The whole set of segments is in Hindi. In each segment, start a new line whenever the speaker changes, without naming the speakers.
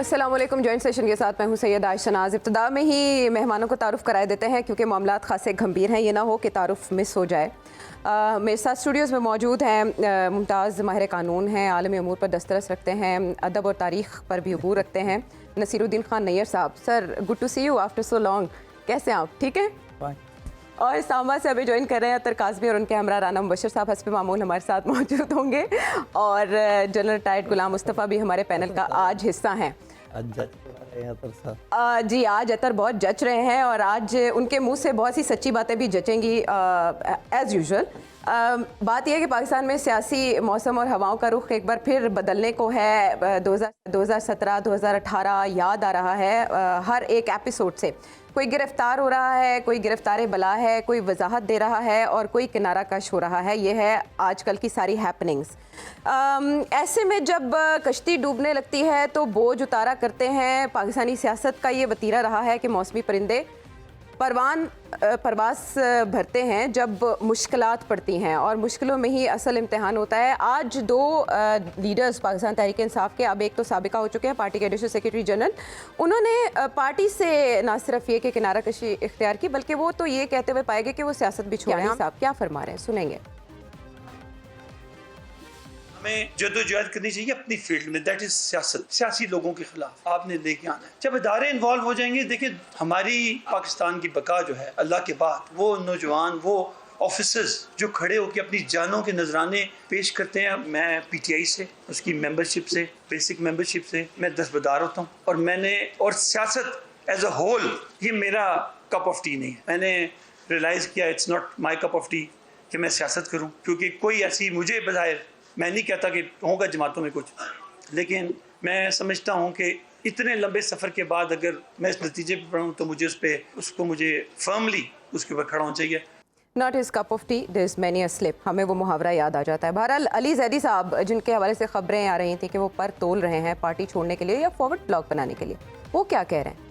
अस्सलाम वालेकुम। जॉइंट सेशन के साथ मैं हूं सैयद आयशा नाज। इब्तिदा में ही मेहमानों को तारुफ कराए देते हैं क्योंकि मामलात खासे गंभीर हैं, ये ना हो कि तारुफ मिस हो जाए। मेरे साथ स्टूडियोज़ में मौजूद हैं मुमताज़ माहिर कानून हैं, आलमी अमूर पर दस्तरस रखते हैं, अदब और तारीख़ पर भी अबूर रखते हैं, नसीरुद्दीन खान नैयर साहब। Sir, good to see you after so long. कैसे हैं आप? ठीक है। और इस्लामाबाद से अभी ज्वाइन कर रहे हैं अतर काज़मी और उनके हमरा राना मुबशर साहब हस्ब मामूल हमारे साथ मौजूद होंगे, और जनरल टाइट गुलाम मुस्तफ़ा भी हमारे पैनल का आज हिस्सा हैं। जी, आज अतर बहुत जच रहे हैं और आज उनके मुंह से बहुत सी सच्ची बातें भी जचेंगी एज़ यूजुअल। बात यह है कि पाकिस्तान में सियासी मौसम और हवाओं का रुख एक बार फिर बदलने को है। 2017 2018 याद आ रहा है हर एक एपिसोड से। कोई गिरफ्तार हो रहा है, कोई गिरफ्तार बला है, कोई वजाहत दे रहा है और कोई किनारा कश हो रहा है। ये है आजकल की सारी हैपनिंग्स। ऐसे में जब कश्ती डूबने लगती है तो बोझ उतारा करते हैं। पाकिस्तानी सियासत का ये वतीरा रहा है कि मौसमी परिंदे परवास भरते हैं जब मुश्किलात पड़ती हैं, और मुश्किलों में ही असल इम्तिहान होता है। आज दो लीडर्स पाकिस्तान तहरीक इंसाफ के, अब एक तो साबिका हो चुके हैं पार्टी के एडिशनल सेक्रेटरी जनरल, उन्होंने पार्टी से ना सिर्फ ये कि किनारा कशी इख्तियार की, बल्कि वो तो ये कहते हुए पाएंगे कि वो सियासत भी छोड़ रहे हैं। साहब क्या फरमा रहे हैं, सुनेंगे।
हमें जदोजहद करनी चाहिए अपनी फील्ड में, दैट इज सियासत। सियासी लोगों के खिलाफ आपने लेके आना है। जब इदारे इन्वॉल्व हो जाएंगे, देखिए हमारी पाकिस्तान की बका जो है अल्लाह के बाद, वो नौजवान, वो ऑफिसर्स जो खड़े होकर अपनी जानों के नजराने पेश करते हैं। मैं पीटीआई से, उसकी मेंबरशिप से, बेसिक मेंबरशिप से मैं दस्तबरदार होता हूँ, और मैंने और सियासत एज अ होल ये मेरा कप ऑफ टी नहीं है। मैंने रियलाइज किया it's not my cup of T कि मैं सियासत करूँ, क्योंकि कोई ऐसी मुझे बज़ाहिर, मैं नहीं कहता कि होगा जमातों में कुछ, लेकिन मैं समझता हूँ कि इतने लंबे सफ़र के बाद अगर मैं इस नतीजे पर पढ़ूँ तो मुझे मुझे फर्मली उसके ऊपर खड़ा होना चाहिए।
Not his cup of tea, there is many a slip. हमें वो मुहावरा याद आ जाता है। बहरहाल अली जैदी साहब, जिनके हवाले से खबरें आ रही थी कि वो पर तोल रहे हैं पार्टी छोड़ने के लिए या फॉरवर्ड ब्लॉक बनाने के लिए, वो क्या कह रहे हैं?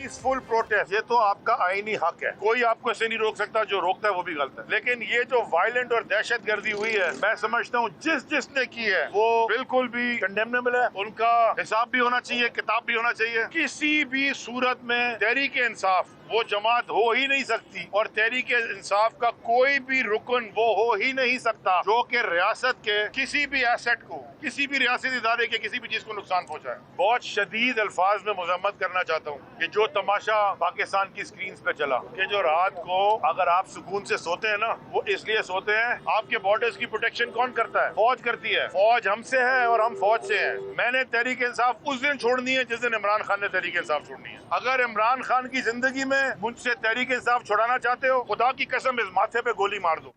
पीसफुल प्रोटेस्ट, ये तो आपका आईनी हक है, कोई आपको ऐसे नहीं रोक सकता। जो रोकता है वो भी गलत है। लेकिन ये जो वायलेंट और दहशत गर्दी हुई है, मैं समझता हूँ जिसने की है वो बिल्कुल भी कंडेमनेबल है। उनका हिसाब भी होना चाहिए, किताब भी होना चाहिए। किसी भी सूरत में तहरीक इंसाफ वो जमात हो ही नहीं सकती, और तहरीक इंसाफ का कोई भी रुकन वो हो ही नहीं सकता जो कि रियासत के किसी भी एसेट को, किसी भी रियासती इदारे के किसी भी चीज को नुकसान पहुंचाए। बहुत शदीद अल्फाज में मुजम्मत करना चाहता हूँ कि जो तमाशा पाकिस्तान की स्क्रीन पे चला, कि जो रात को अगर आप सुकून से सोते हैं ना, वो इसलिए सोते हैं, आपके बॉर्डर्स की प्रोटेक्शन कौन करता है? फौज करती है। फौज हमसे है और हम फौज से हैं। मैंने तहरीक इंसाफ उस दिन छोड़नी है जिस दिन इमरान खान ने तहरीक इंसाफ छोड़नी है। अगर इमरान खान की जिंदगी में मुझसे तहरीक इंसाफ छुड़ाना चाहते हो, खुदा की कसम इस माथे पे गोली मार दो।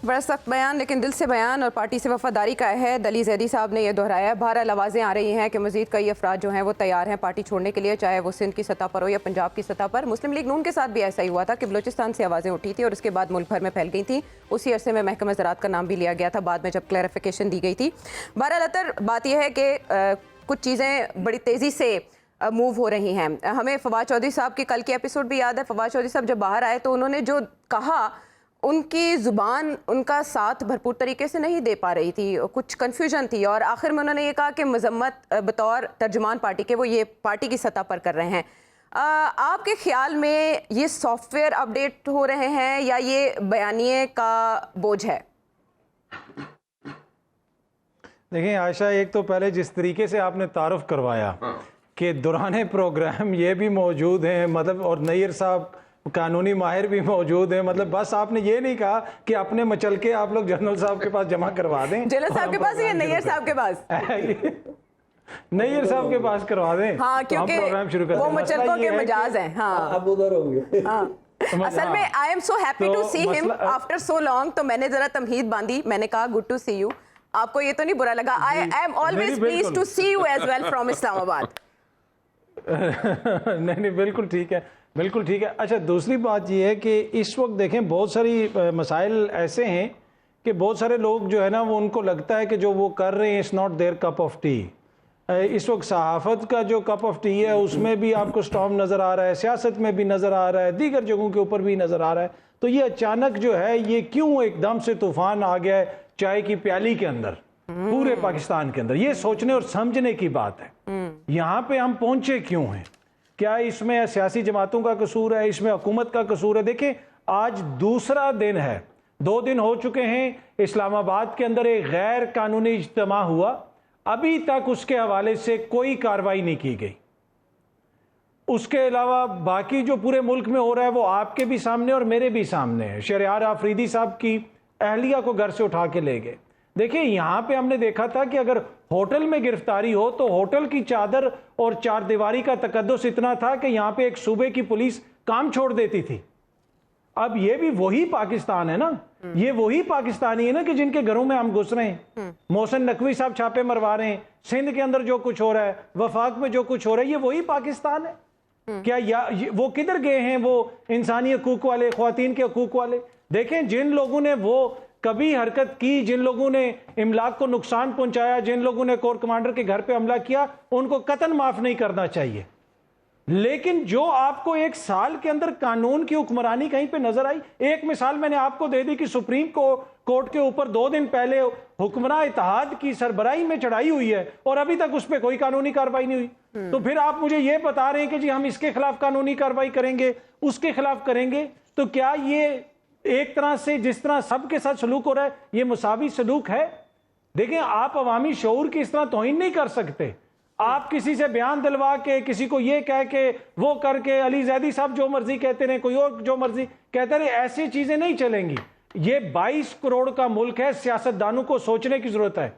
बड़ा सख्त बयान, लेकिन दिल से बयान और पार्टी से वफादारी का है। अली जैदी साहब ने यह दोहराया। बहरहाल आवाज़ें आ रही हैं कि मज़ीद कई अफराद जो हैं वो तैयार हैं पार्टी छोड़ने के लिए, चाहे वो सिंध की सतह पर हो या पंजाब की सतह पर। मुस्लिम लीग नून के साथ भी ऐसा ही हुआ था कि बलोचिस्तान से आवाज़ें उठी थी और उसके बाद मुल्क भर में फैल गई थी। उसी अरसे में महकमा ज़राअत का नाम भी लिया गया था, बाद में जब क्लैरिफिकेशन दी गई थी। बहरहाल अतर बात यह है कि कुछ चीज़ें बड़ी तेज़ी से मूव हो रही हैं। हमें फवाद चौधरी साहब की कल की एपिसोड भी याद है। फवाद चौधरी साहब जब बाहर आए तो उन्होंने जो कहा, उनकी ज़ुबान उनका साथ भरपूर तरीके से नहीं दे पा रही थी, कुछ कन्फ्यूजन थी, और आखिर में उन्होंने ये कहा कि मजम्मत बतौर तर्जुमान पार्टी के वो ये पार्टी की सतह पर कर रहे हैं। आपके ख्याल में ये सॉफ्टवेयर अपडेट हो रहे हैं या ये बयानिए का बोझ है?
देखिए आयशा, एक तो पहले जिस तरीके से आपने तारुफ करवाया कि दौरान प्रोग्राम ये भी मौजूद हैं, मतलब, और नैयर साहब कानूनी माहिर भी मौजूद है, मतलब बस आपने ये नहीं कहा कि अपने मचल के आप लोग जनरल साहब के पास जमा करवा दें,
जनरल साहब के पास या नैयर साहब के पास?
नैयर साहब के पास करवा दें।
हाँ, क्योंकि
प्रोग्राम शुरू कर
वो मचलकों के मजाज हैं। हाँ, अब उधर होंगे। असल में I am so happy to see him after so long, तो मैंने जरा तमहीद बांधी, मैंने कहा गुड टू सी यू। आपको ये तो नहीं बुरा लगा? I am always pleased to see you as well from Islamabad.
नहीं, बिल्कुल ठीक है, बिल्कुल ठीक है। अच्छा, दूसरी बात यह है कि इस वक्त देखें बहुत सारी मसाइल ऐसे हैं कि बहुत सारे लोग जो है ना, वो उनको लगता है कि जो वो कर रहे हैं it's not their cup of tea. इस वक्त सहाफ़त का जो कप ऑफ टी है उसमें भी आपको स्टॉर्म नज़र आ रहा है, सियासत में भी नज़र आ रहा है, दीगर जगहों के ऊपर भी नज़र आ रहा है। तो ये अचानक जो है ये क्यों एकदम से तूफ़ान आ गया है चाय की प्याली के अंदर? पूरे पाकिस्तान के अंदर। ये सोचने और समझने की बात है। यहाँ पे हम पहुंचे क्यों हैं? क्या इसमें सियासी जमातों का कसूर है? इसमें हुकूमत का कसूर है? देखिए, आज दूसरा दिन है, 2 दिन हो चुके हैं इस्लामाबाद के अंदर एक गैर कानूनी इज्तिमा हुआ, अभी तक उसके हवाले से कोई कार्रवाई नहीं की गई। उसके अलावा बाकी जो पूरे मुल्क में हो रहा है वो आपके भी सामने और मेरे भी सामने है। शहरयार आफरीदी साहब की अहलिया को घर से उठा के ले गए। देखिए, यहाँ पे हमने देखा था कि अगर होटल में गिरफ्तारी हो तो होटल की चादर और चारदीवारी का तकद्दुस इतना था कि यहाँ पे एक सूबे की पुलिस काम छोड़ देती थी। अब ये भी वही पाकिस्तान है ना, ये वही पाकिस्तानी है ना कि जिनके घरों में हम घुस रहे हैं। मोहसिन नकवी साहब छापे मरवा रहे हैं, सिंध के अंदर जो कुछ हो रहा है, वफाक में जो कुछ हो रहा है, ये वही पाकिस्तान है क्या? वो किधर गए हैं वो इंसानी हकूक वाले, ख्वातीन के हकूक वाले? देखें, जिन लोगों ने वो कभी हरकत की, जिन लोगों ने इमलाक को नुकसान पहुंचाया, जिन लोगों ने कोर कमांडर के घर पे हमला किया, उनको कतन माफ नहीं करना चाहिए। लेकिन जो आपको 1 साल के अंदर कानून की हुक्मरानी कहीं पे नजर आई? एक मिसाल मैंने आपको दे दी कि सुप्रीम कोर्ट के ऊपर 2 दिन पहले हुक्मरान इत्तेहाद की सरबराही में चढ़ाई हुई है और अभी तक उस पर कोई कानूनी कार्रवाई नहीं हुई। तो फिर आप मुझे ये बता रहे हैं कि जी हम इसके खिलाफ कानूनी कार्रवाई करेंगे, उसके खिलाफ करेंगे। तो क्या ये एक तरह से जिस तरह सबके साथ सलूक हो रहा है, ये मुसावी सलूक है? देखें, आप अवामी शऊर की इस तरह तौहीन नहीं कर सकते। आप किसी से बयान दिलवा के, किसी को ये कह के, वो करके, अली जैदी साहब जो मर्जी कहते रहे, कोई और जो मर्जी कहते रहे, ऐसी चीजें नहीं चलेंगी। ये 22 करोड़ का मुल्क है, सियासतदानों को सोचने की जरूरत है।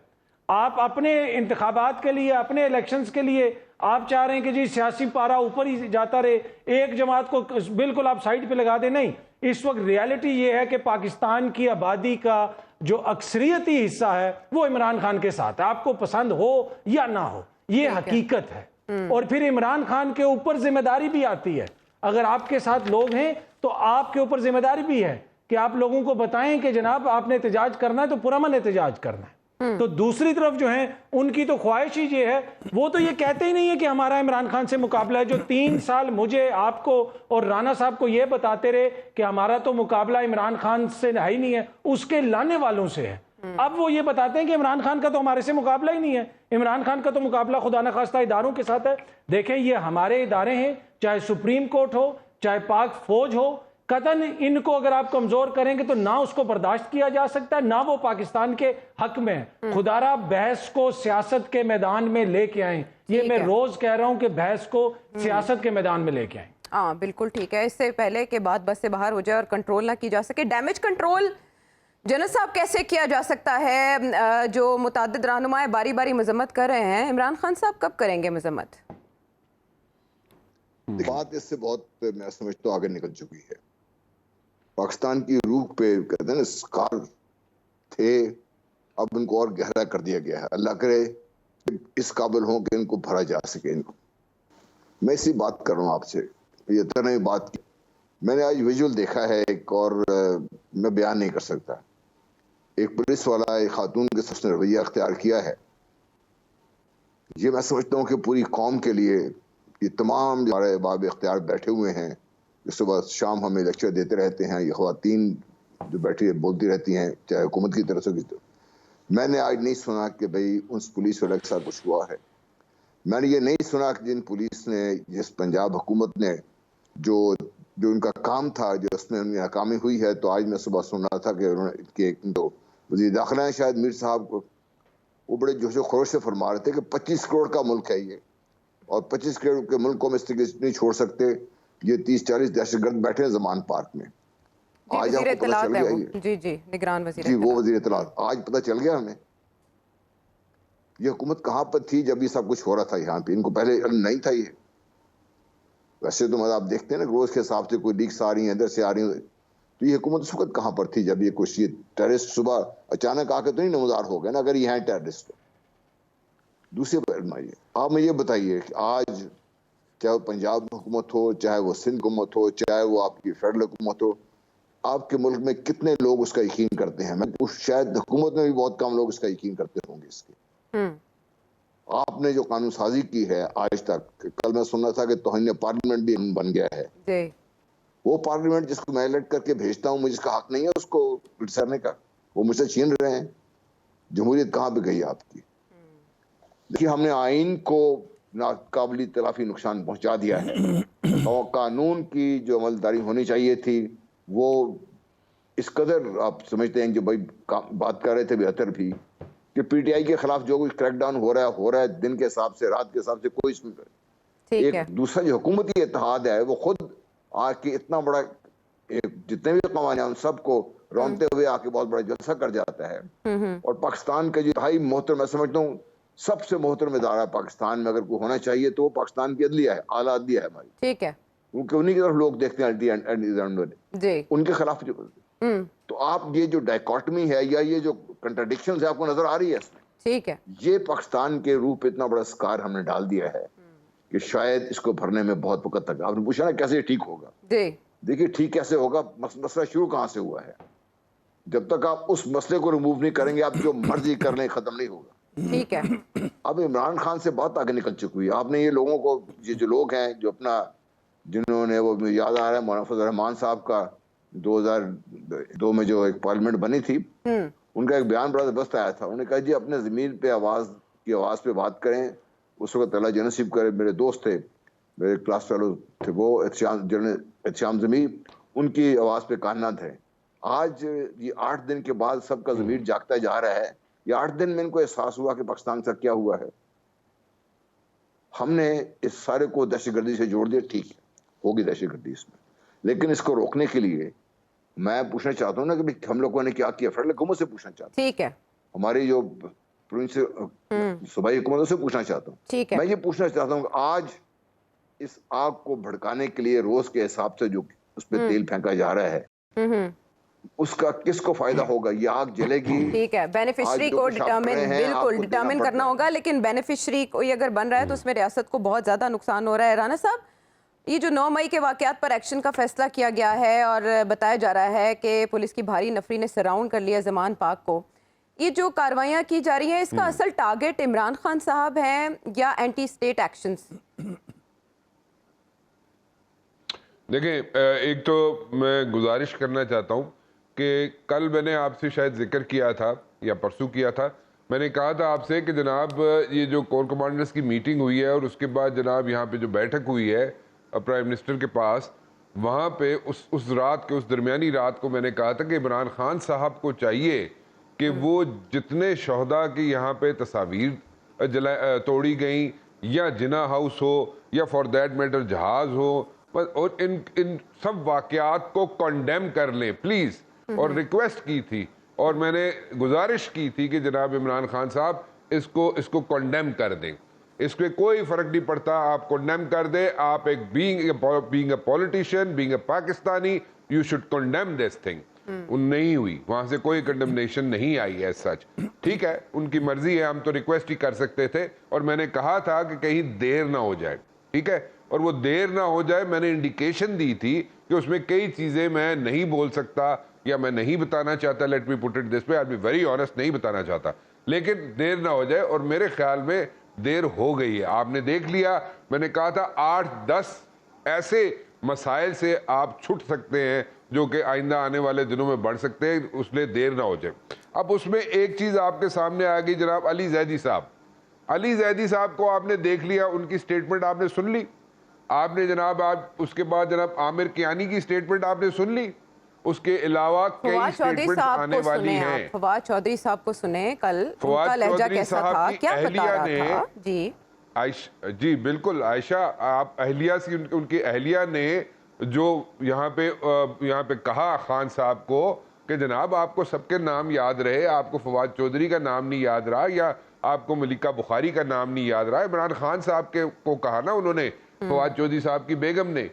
आप अपने इंतखाबात के लिए, अपने इलेक्शंस के लिए आप चाह रहे हैं कि जी सियासी पारा ऊपर ही जाता रहे, एक जमात को बिल्कुल आप साइड पे लगा दे। नहीं, इस वक्त रियलिटी ये है कि पाकिस्तान की आबादी का जो अक्सरियती हिस्सा है वो इमरान खान के साथ है, आपको पसंद हो या ना हो, ये हकीकत है। और फिर इमरान खान के ऊपर जिम्मेदारी भी आती है। अगर आपके साथ लोग हैं तो आपके ऊपर जिम्मेदारी भी है कि आप लोगों को बताएं कि जनाब आपने एहतजाज करना है तो पुरअमन एहतजाज करना है। तो दूसरी तरफ जो है उनकी तो ख्वाहिश ही ये है, वो तो ये कहते ही नहीं है कि हमारा इमरान खान से मुकाबला है। जो 3 साल मुझे, आपको और राना साहब को ये बताते रहे कि हमारा तो मुकाबला इमरान खान से है ही नहीं है, उसके लाने वालों से है। अब वो ये बताते हैं कि इमरान खान का तो हमारे से मुकाबला ही नहीं है, इमरान खान का तो मुकाबला खुदा न खास्ता इदारों के साथ है। देखें, ये हमारे इदारे हैं, चाहे सुप्रीम कोर्ट हो, चाहे पाक फौज हो। कतन इनको अगर आप कमजोर करेंगे तो ना उसको बर्दाश्त किया जा सकता है, ना वो पाकिस्तान के हक में है। खुदारा बहस को सियासत के मैदान में लेके आए, ये मैं रोज कह रहा हूं कि बहस को सियासत के मैदान में लेके आए।
हाँ, बिल्कुल ठीक है। इससे पहले कि बात बस से बाहर हो जाए और कंट्रोल ना की जा सके, डैमेज कंट्रोल जनरल साहब कैसे किया जा सकता है? जो मुताद्दिद रहनुमाएं बारी बारी मजम्मत कर रहे हैं, इमरान खान साहब कब करेंगे मजम्मत?
बात इससे बहुत मैं समझता हूँ आगे निकल चुकी है। पाकिस्तान की रूह पे कहते हैं ना स्कार थे, अब इनको और गहरा कर दिया गया है। अल्लाह करे इस काबिल हो कि इनको भरा जा सके। इनको मैं इसी बात कर रहा हूँ आपसे, ये तरह बात की। मैंने आज विजुअल देखा है एक, और मैं बयान नहीं कर सकता। एक पुलिस वाला एक खातून के साथ रवैया अख्तियार किया है, ये मैं समझता हूँ कि पूरी कौम के लिए, ये तमाम हमारे बाब इख्तियार बैठे हुए हैं जो सुबह शाम हमें लेक्चर देते रहते हैं, ये ख्वातीन जो बैठी बोलती रहती हैं चाहे हुकूमत की तरफ से, मैंने आज नहीं सुना कि भाई उस पुलिस वाले के साथ कुछ हुआ है। मैंने ये नहीं सुना कि जिन पुलिस ने, जिस पंजाब हुकूमत ने जो उनका काम था, जो उसमें उनकी नाकामी हुई है। तो आज मैं सुबह सुन रहा था कि उन्होंने तो वज़ीर दाखिला है शायद मीर साहब को, वो बड़े जोशो खरोश से फरमा रहे थे कि 25 करोड़ का मुल्क है ये, और 25 करोड़ के मुल्क को हम इस तरीके से नहीं छोड़ सकते। ये 30-40 दहशतगर्द बैठे हैं जमान पार्क में। आज आपको पता चल गया
जी निगरान वज़ीर
जी, वो वज़ीर इत्तलात, आज पता चल गया हमें ये हुकूमत कहाँ पर थी जब ये सब कुछ हो रहा था यहाँ पे। इनको पहले नहीं था ये। वैसे तो मतलब आप देखते हैं ना रोज के हिसाब से कोई लीक्स आ रही हैं, इधर से आ रही हैं, तो ये हुकूमत उस वक्त कहाँ पर थी जब ये कुछ, ये टेररिस्ट सुबह अचानक आके तो नहीं नमदार हो गए ना, अगर ये हैं टेररिस्ट। दूसरी बात आप मुझे ये बताइए कि आज चाहे वो पंजाब हुकूमत हो, चाहे वो सिंध हुकूमत हो, चाहे वो आपकी फेडरल हुकूमत हो, आपके मुल्क में कितने लोग उसका यकीन करते हैं? मैं शायद हुकूमत में भी बहुत कम लोग इसका यकीन करते होंगे इसके। आपने जो कानून साजी की है आज तक, कल मैं सुन रहा था कि तौहीन पार्लियामेंट भी बन गया है। वो पार्लियामेंट जिसको मैं इलेक्ट करके भेजता हूँ, मुझे इसका हक नहीं है उसको क्रिटिसाइज करने का, वो मुझसे छीन रहे हैं। जमहूरियत कहाँ पे गई आपकी? देखिए, हमने आइन को नाकाबिल तलाफी नुकसान पहुंचा दिया है और कानून की जो अमलदारी होनी चाहिए थी वो इस कदर आप समझते हैं, जो भाई बात कर रहे थे बेहतर भी, कि पीटीआई के खिलाफ जो कुछ क्रैकडाउन हो रहा है दिन के हिसाब से, रात के हिसाब से, कोई
ठीक है।
एक दूसरा जो हुकूमती इत्तेहाद है वो खुद आके इतना बड़ा जितने भी कवानीन उन सबको रौनते हुए आके बहुत बड़ा जलसा कर जाता है। और पाकिस्तान का जो भाई मोहतरम, मैं समझता हूँ सबसे मोहतरम इदारा पाकिस्तान में अगर कोई होना चाहिए तो वो पाकिस्तान की अदलिया है, आला अदलिया है हमारी।
ठीक है।
क्योंकि उन्हीं की तरफ लोग देखते हैं
जी।
उनके खिलाफ जो तो आप ये जो डायकॉटमी है या ये जो कंट्राडिक्शंस है आपको नजर आ रही है इसमें,
ठीक है।
ये पाकिस्तान के रूप पे इतना बड़ा स्कार हमने डाल दिया है कि शायद इसको भरने में बहुत वक्त तक। आपने पूछा ना कैसे ठीक होगा,
जी।
देखिए ठीक कैसे होगा, मसला शुरू कहाँ से हुआ है। जब तक आप उस मसले को रिमूव नहीं करेंगे, आप जो मर्जी कर लें खत्म नहीं होगा।
ठीक है।
अब इमरान खान से बहुत आगे निकल चुकी है। आपने ये लोगों को, ये जो लोग हैं जो अपना, जिन्होंने, वो मुझे याद आ रहा है मौलाना फजल रहमान साहब का 2002 में जो एक पार्लियामेंट बनी थी, उनका एक बयान बड़ा जबरदस्त आया था। उन्होंने कहा जी अपने ज़मीन पे आवाज़ पे बात करें। उस वक्त अल्लाह जन्नत नसीब करे, मेरे दोस्त थे, मेरे क्लास फेलो थे वो, एहतिशाम ज़मी, उनकी आवाज़ पे कानना थे। आज ये 8 दिन के बाद सबका ज़मीर जागता जा रहा है। ये 8 दिन में इनको एहसास हुआ कि पाकिस्तान से क्या हुआ है। हमने इस सारे को दहशतगर्दी से जोड़ दिया, ठीक है होगी दहशतगर्दी इसमें, लेकिन इसको रोकने के लिए मैं पूछना चाहता हूँ ना कि हम लोगों ने क्या किया। फेडरल हुकूमत से पूछना चाहता हूँ,
ठीक है।
हमारी जो सूबाई हुकूमत से पूछना चाहता हूँ।
ठीक है।
मैं ये पूछना चाहता हूँ कि आज इस आग को भड़काने के लिए रोज के हिसाब से जो उस पर तेल फेंका जा रहा है, उसका किसको फायदा होगा? ये आग जलेगी।
ठीक है, बेनिफिशरी को बिल्कुल डिटर्मिन करना होगा, लेकिन बेनिफिशरी कोई अगर बन रहा है तो उसमें रियासत को बहुत ज़्यादा नुकसान हो रहा है। राना साहब, ये जो 9 मई के वाक़यात पर एक्शन का फैसला किया गया है और बताया जा रहा है कि पुलिस की भारी नफरी ने सराउंड कर लिया ज़मान पाक को, ये जो कार्रवाइयाँ की जा रही हैं इसका असल टारगेट इमरान खान साहब हैं या एंटी स्टेट एक्शंस?
देखिए, एक तो मैं गुजारिश करना चाहता हूँ कि कल मैंने आपसे शायद जिक्र किया था या परसों किया था, मैंने कहा था आपसे कि जनाब ये जो कोर कमांडर्स की मीटिंग हुई है और उसके बाद जनाब यहाँ पे जो बैठक हुई है प्राइम मिनिस्टर के पास, वहाँ पे उस रात के, उस दरमियानी रात को मैंने कहा था कि इमरान खान साहब को चाहिए कि वो जितने शहदा की यहाँ पे तस्वीर तोड़ी गई या जिना हाउस हो या फॉर दैट मैटर जहाज हो, और इन सब वाक़यात को कंडेम कर लें प्लीज़, और रिक्वेस्ट की थी और मैंने गुजारिश की थी कि जनाब इमरान खान साहब इसको कंडेम कर दें। इसमें कोई फ़र्क नहीं पड़ता, आप कंडेम कर दें। आप एक being a politician, being a Pakistani, you should condemn this thing. नहीं हुई, वहाँ से कोई कंडेमनेशन नहीं आई है सच। ठीक है, उनकी मर्जी है, हम तो रिक्वेस्ट ही कर सकते थे और मैंने कहा था कि कहीं देर ना हो जाए। ठीक है, और वो देर ना हो जाए, मैंने इंडिकेशन दी थी कि उसमें कई चीज़ें मैं नहीं बोल सकता या मैं नहीं बताना चाहता। Let me put it this way, I be very honest, नहीं बताना चाहता, लेकिन देर ना हो जाए। और मेरे ख्याल में देर हो गई है, आपने देख लिया। मैंने कहा था 8-10 ऐसे मसाइल से आप छूट सकते हैं जो कि आइंदा आने वाले दिनों में बढ़ सकते हैं, उसलिए देर ना हो जाए। अब उसमें एक चीज़ आपके सामने आ गई, जनाब अली जैदी साहब। अली जैदी साहब को आपने देख लिया, उनकी स्टेटमेंट आपने सुन ली। आपने जनाब आप उसके बाद जनाब आमिर कियानी की स्टेटमेंट आपने सुन ली। उसके अलावा कई स्टेटमेंट आने वाली हैं।
फवाद चौधरी साहब को सुने, कल उनका लहजा कैसा था, क्या बता रहा था? जी
जी बिल्कुल आयशा, आप अहलिया से, उनकी अहलिया ने जो यहाँ पे कहा खान साहब को कि जनाब आपको सबके नाम याद रहे, आपको फवाद चौधरी का नाम नहीं याद रहा या आपको मलिका बुखारी का नाम नहीं याद रहा। इमरान खान साहब को कहा ना उन्होंने, फवाद चौधरी साहब की बेगम ने,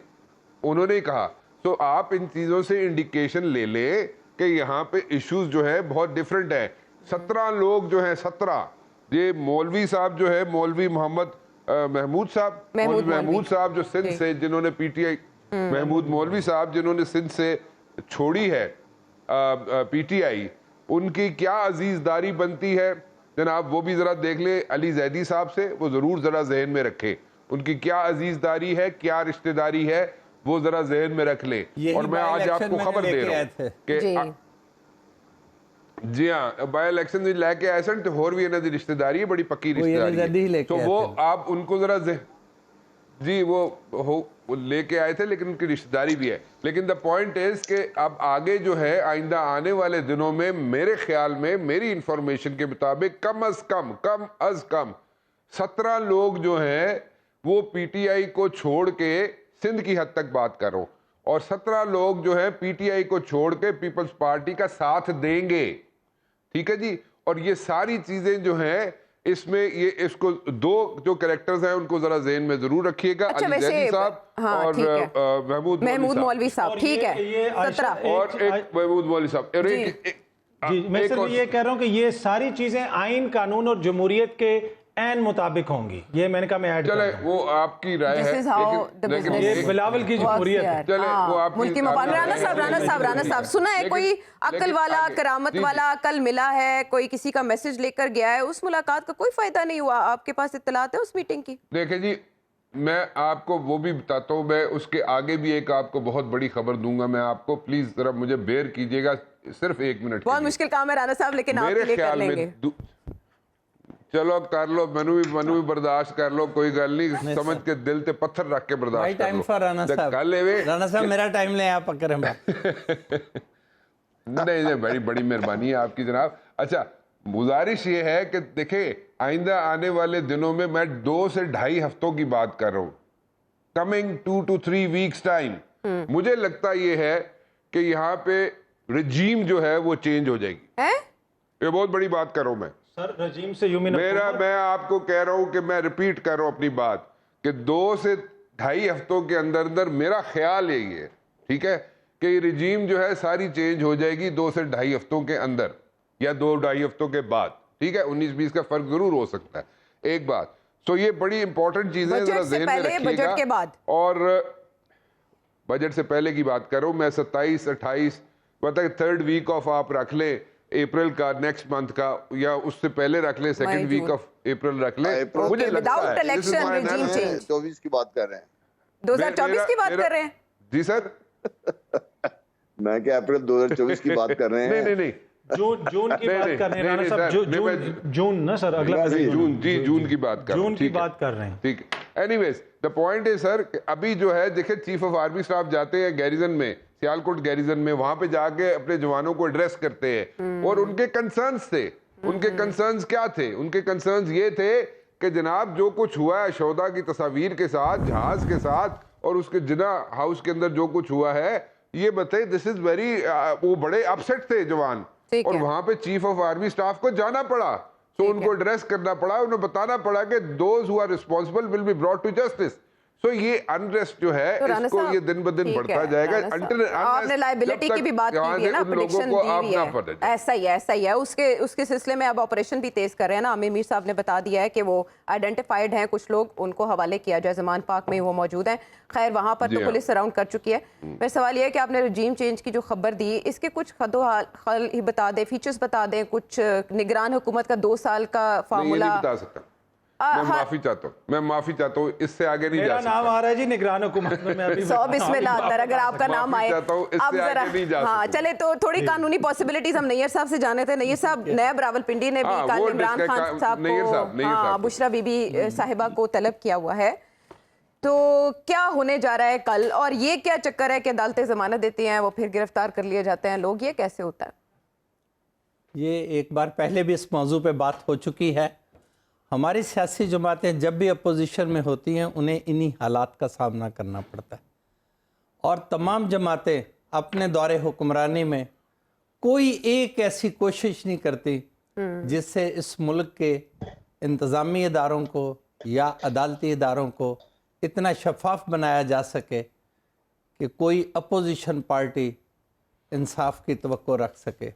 उन्होंने कहा। तो आप इन चीज़ों से इंडिकेशन ले लें कि यहाँ पे इश्यूज जो है बहुत डिफरेंट है। 17 लोग जो हैं, 17, ये मौलवी साहब जो है, मौलवी मोहम्मद महमूद साहब जो सिंध से, जिन्होंने पीटीआई, महमूद मौलवी साहब जिन्होंने सिंध से छोड़ी है पीटीआई, उनकी क्या अजीजदारी बनती है जनाब, वो भी ज़रा देख ले। अली जैदी साहब से वो ज़रूर ज़रा जहन में रखे, उनकी क्या अजीजदारी है, क्या रिश्तेदारी है, वो जरा जहन में रख ले। और मैं आज आपको खबर दे रहा हूँ कि जी हाँ, बाय इलेक्शन भी लेके आए सन, तो और भी ਇਹਨਾਂ ਦੀ ਰਿਸ਼ਤੇਦਾਰੀ ਹੈ, बड़ी पक्की रिश्तेदारी
आज़ादी ही
है,
लेके
तो
आए
वो
थे।
आप उनको जरा जी वो लेके आए थे, लेकिन उनकी रिश्तेदारी भी है। लेकिन द पॉइंट इज कि अब आगे जो है आइंदा आने वाले दिनों में मेरे ख्याल में, मेरी इंफॉर्मेशन के मुताबिक कम अज कम 17 लोग जो हैं वो पीटीआई को छोड़ के, सिंध की हद तक बात कर रहा हूं, और 17 लोग जो है पीटीआई को छोड़ के पीपल्स पार्टी का साथ देंगे। ठीक है जी। और ये सारी चीजें जो हैं इसमें, ये इसको दो जो कैरेक्टर्स हैं उनको जरा ज़हन में जरूर रखिएगा,
अच्छा,
अली ज़ैदी साहब
हाँ,
और महमूद
मौलवी साहब।
और
ठीक है,
ये
17
और एक महमूद मौलवी साहब और
जी।
जी, मैं सिर्फ ये कह रहा हूं कि ये सारी चीजें आइन, कानून और जमहूरियत के ऐन मुताबिक होंगी। ये मैंने कहा मैं ऐड
चले, वो आपकी राय
This
है,
is how the
लेकिन
business
ये बिलावल की जमहूरियत है।
चले, वो आपकी
मुल्की मफाद। राना साहब सुना है, कोई अक्ल वाला, करामत वाला कल मिला है, कोई किसी का मैसेज लेकर गया है, उस मुलाकात का कोई फायदा नहीं हुआ? आपके पास इत्तलात है उस मीटिंग की?
देखे जी, मैं आपको वो भी बताता हूँ, मैं उसके आगे भी एक आपको बहुत बड़ी खबर दूंगा मैं आपको, प्लीज जरा मुझे बेयर कीजिएगा सिर्फ 1 मिनट।
बहुत मुश्किल काम है राना साहब, लेकिन आपके
मेरे
लिए कर
ख्याल
लेंगे।
में चलो कर लो, मनु भी बर्दाश्त कर लो, कोई गल नहीं, समझ के दिल ते पत्थर रख के
माई
बर्दाश्त कर
टाइम
लो।
फॉर राना
ते
साहब।
कर लेवे।
राना साहब मेरा टाइम लें आप अकरम।
नहीं, बड़ी बड़ी मेहरबानी है आपकी जनाब। अच्छा, गुजारिश ये है कि देखे, आइंदा आने वाले दिनों में मैं 2 से 2.5 हफ्तों की बात कर रहा हूँ, कमिंग 2 to 3 वीक्स टाइम, मुझे लगता ये है कि यहाँ पे रजीम जो है वो चेंज हो जाएगी। ये बहुत बड़ी बात कर रहा हूँ मैं
सर। रजीम से
मैं आपको कह रहा हूं कि मैं रिपीट कर रहा हूं अपनी बात कि 2 से 2.5 हफ्तों के अंदर अंदर मेरा ख्याल यही है, ठीक है, कि ये रजीम जो है सारी चेंज हो जाएगी 2 से 2.5 हफ्तों के अंदर या 2-2.5 हफ्तों के बाद। ठीक है, 19-20 का फर्क जरूर हो सकता है। एक बात, तो ये बड़ी इंपॉर्टेंट चीजें जरा ज़हन में रखिएगा।
बजट के बाद,
और बजट से पहले की बात कर रहा हूं मैं, 27-28 मतलब 3rd वीक ऑफ आप रख ले अप्रैल का, नेक्स्ट मंथ का, या उससे पहले रख ले, 2nd वीक ऑफ अप्रैल रख ले। मुझे लगता है
24 की बात कर रहे हैं,
2024 की बात कर रहे हैं
जी सर।
मैं क्या अप्रैल 2024 की बात कर रहे हैं?
नहीं,
जून की बात कर रहे हैं राना साहब। जून ना सर, अगला
जून की बात कर,
जून की बात कर रहे हैं।
ठीक है। Anyways the point is sir, अभी जो है देखिए, चीफ ऑफ आर्मी स्टाफ जाते हैं गैरिजन में, सियालकोट गैरिजन में, वहां पे जाके अपने जवानों को एड्रेस करते हैं, और उनके कंसर्न्स थे। उनके कंसर्न्स क्या थे? उनके कंसर्न्स ये थे कि जनाब जो कुछ हुआ है शोदा की तस्वीर के साथ, जहाज के साथ, और उसके जिना हाउस के अंदर जो कुछ हुआ है, ये बताइए, दिस इज वेरी, वो बड़े अपसेट थे जवान, और वहां पे चीफ ऑफ आर्मी स्टाफ को जाना पड़ा, तो उनको एड्रेस करना पड़ा, उन्हें बताना पड़ा कि those who are responsible will be brought to justice. तो ये अनरेस्ट जो है,
तो
इसको ये दिन ब दिन बढ़ता जाएगा।
आपने लाइबिलिटी की भी बात की है ना, प्रेडिक्शन दी हुई है, ऐसा ही है। उसके सिलसिले में अब ऑपरेशन भी तेज कर रहे हैं ना। आमिर मीर साहब ने बता दिया है कि वो आइडेंटिफाइड हैं कुछ लोग, उनको हवाले किया जाए, जमान पाक में वो मौजूद हैं। खैर, वहां पर तो पुलिस सराउंड कर चुकी है। मेरा सवाल ये है कि आपने रजीम चेंज की जो खबर दी, इसके कुछ खल ही बता दें, फीचर्स बता दें, कुछ निगरान हुकूमत का 2 साल का फार्मूला।
बता सकता मैं माफी चाहता हूँ, इससे आगे नहीं जा सकता।
नाम आ रहा है जी निगरान हुकूमत में, मैं अभी
100 बिस्मिल्लाह आता है, अगर आपका नाम आए। अब जरा हाँ चले, तो थोड़ी कानूनी पॉसिबिलिटीज हम नैयर साहब से जाने थे। नैयर साहब, नैब रावलपिंडी ने भी कल इमरान खान साहब को, बुशरा बीबी साहिबा को तलब किया हुआ है, तो क्या होने जा रहा है कल? और ये क्या चक्कर है कि अदालतें जमानत देती हैं, वो फिर गिरफ्तार कर लिए जाते हैं लोग, ये कैसे होता है?
ये एक बार पहले भी इस मौजू पे बात हो चुकी है। हमारी सियासी जमातें जब भी अपोजिशन में होती हैं, उन्हें इन्हीं हालात का सामना करना पड़ता है, और तमाम जमातें अपने दौरे हुक्मरानी में कोई एक ऐसी कोशिश नहीं करती जिससे इस मुल्क के इंतज़ामी इदारों को या अदालती इदारों को इतना शफाफ बनाया जा सके कि कोई अपोजिशन पार्टी इंसाफ की तवक्को रख सके।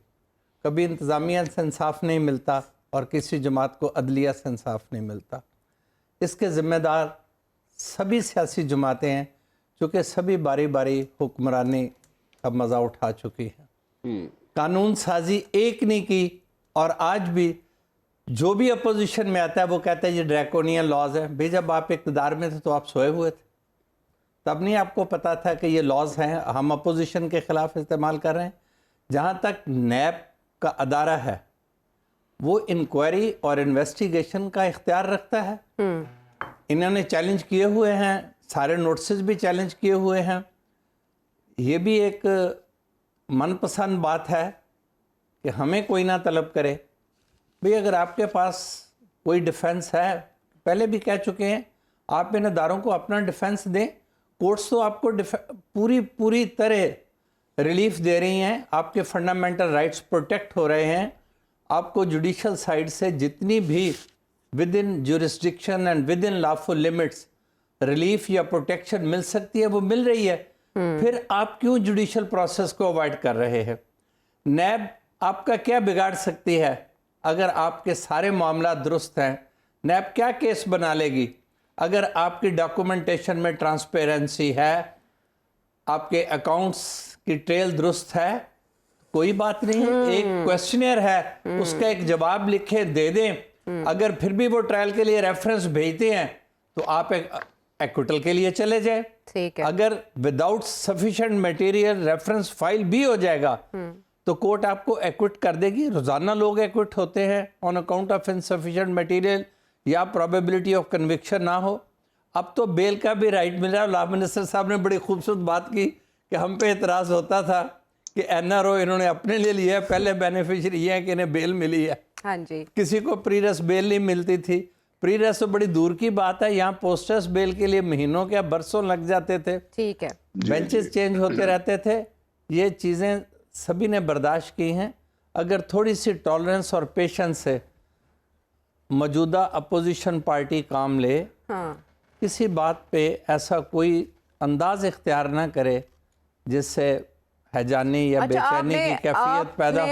कभी इंतज़ामिया से इंसाफ नहीं मिलता और किसी जमात को अदलिया से इंसाफ नहीं मिलता। इसके ज़िम्मेदार सभी सियासी जमातें हैं, चूँकि सभी बारी बारी हुक्मरानी का मज़ा उठा चुकी हैं, कानून साजी एक नहीं की, और आज भी जो भी अपोजिशन में आता है वो कहता है ये ड्रैकोनियन लॉज है। भाई, जब आप इक़्तिदार में थे तो आप सोए हुए थे, तब नहीं आपको पता था कि ये लॉज हैं, हम अपोजिशन के ख़िलाफ़ इस्तेमाल कर रहे हैं। जहाँ तक नैब का अदारा है वो इंक्वायरी और इन्वेस्टिगेशन का इख्तियार रखता है। इन्होंने चैलेंज किए हुए हैं, सारे नोटिस भी चैलेंज किए हुए हैं। ये भी एक मनपसंद बात है कि हमें कोई ना तलब करे। भाई अगर आपके पास कोई डिफेंस है, पहले भी कह चुके हैं, आप इन अदारों को अपना डिफेंस दें। कोर्ट्स तो आपको पूरी तरह रिलीफ दे रही हैं, आपके फंडामेंटल राइट्स प्रोटेक्ट हो रहे हैं। आपको जुडिशल साइड से जितनी भी with in jurisdiction and with in lawful limits relief या प्रोटेक्शन मिल सकती है वो मिल रही है। फिर आप क्यों जुडिशल प्रोसेस को अवॉइड कर रहे हैं? नैब आपका क्या बिगाड़ सकती है? अगर आपके सारे मामला दुरुस्त हैं, नैब क्या केस बना लेगी? अगर आपकी डॉक्यूमेंटेशन में ट्रांसपेरेंसी है, आपके अकाउंट्स की ट्रेल दुरुस्त है, कोई बात नहीं। एक क्वेश्चनियर है, उसका एक जवाब लिखे दे दें। अगर फिर भी वो ट्रायल के लिए रेफरेंस भेजते हैं तो आप एक एक्विटल के लिए चले जाए।
ठीक है।
अगर without sufficient material reference file भी हो जाएगा तो कोर्ट आपको एक्विट कर देगी। रोजाना लोग एक्विट होते हैं on account of insufficient material या प्रोबेबिलिटी ऑफ कन्विक्शन ना हो। अब तो बेल का भी राइट मिल रहा है। लॉ मिनिस्टर साहब ने बड़ी खूबसूरत बात की कि हम पे एतराज़ होता था कि एनआरओ इन्होंने अपने लिए लिया है, पहले बेनिफिशियरी ये है कि इन्हें बेल मिली है।
हाँ जी।
किसी को प्रीरेस बेल नहीं मिलती थी। प्रीरेस तो बड़ी दूर की बात है, यहाँ पोस्टर्स बेल के लिए महीनों क्या बरसों लग जाते थे।
ठीक है।
बेंचेस चेंज होते रहते थे। ये चीज़ें सभी ने बर्दाश्त की हैं। अगर थोड़ी सी टॉलरेंस और पेशेंस से मौजूदा अपोजिशन पार्टी काम ले,
हाँ।
किसी बात पे ऐसा कोई अंदाज इख्तियार ना करे जिससे हैजानी या बेचैनी की कैफियत पैदा हो।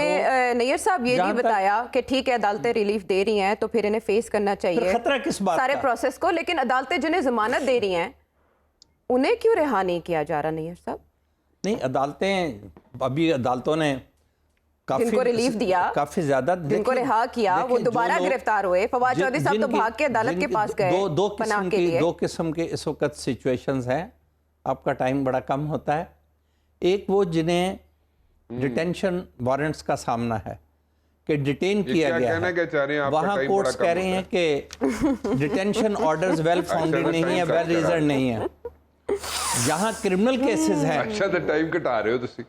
नैयर साहब ये नहीं बताया कि ठीक है अदालतें रिलीफ दे रही हैं तो फिर इन्हें फेस करना चाहिए
खतरा किस बात
सारे
का?
प्रोसेस को, लेकिन अदालतें जिन्हें जमानत दे रही हैं उन्हें क्यों रिहा नहीं किया जा रहा? नैयर साहब
नहीं, अदालतें अभी अदालतों ने
जिनको रिलीफ दिया,
काफी ज्यादा
जिनको रिहा किया वो दोबारा गिरफ्तार हुए। फवाद चौधरी साहब तो भाग के अदालत के पास गए पनाह के लिए।
दो किस्म के इस वक्त सिचुएशंस हैं, आपका टाइम बड़ा कम होता है। एक वो जिन्हें डिटेंशन वारंट्स का सामना है कि डिटेन किया गया है, वहाँ कोर्ट्स कह रहे हैं कि डिटेंशन ऑर्डर्स वेल फाउंडेड नहीं है, वेल रीजन नहीं है। जहाँ क्रिमिनल केसेस हैं,
अच्छा तो टाइम घटा रहे हो तुसी।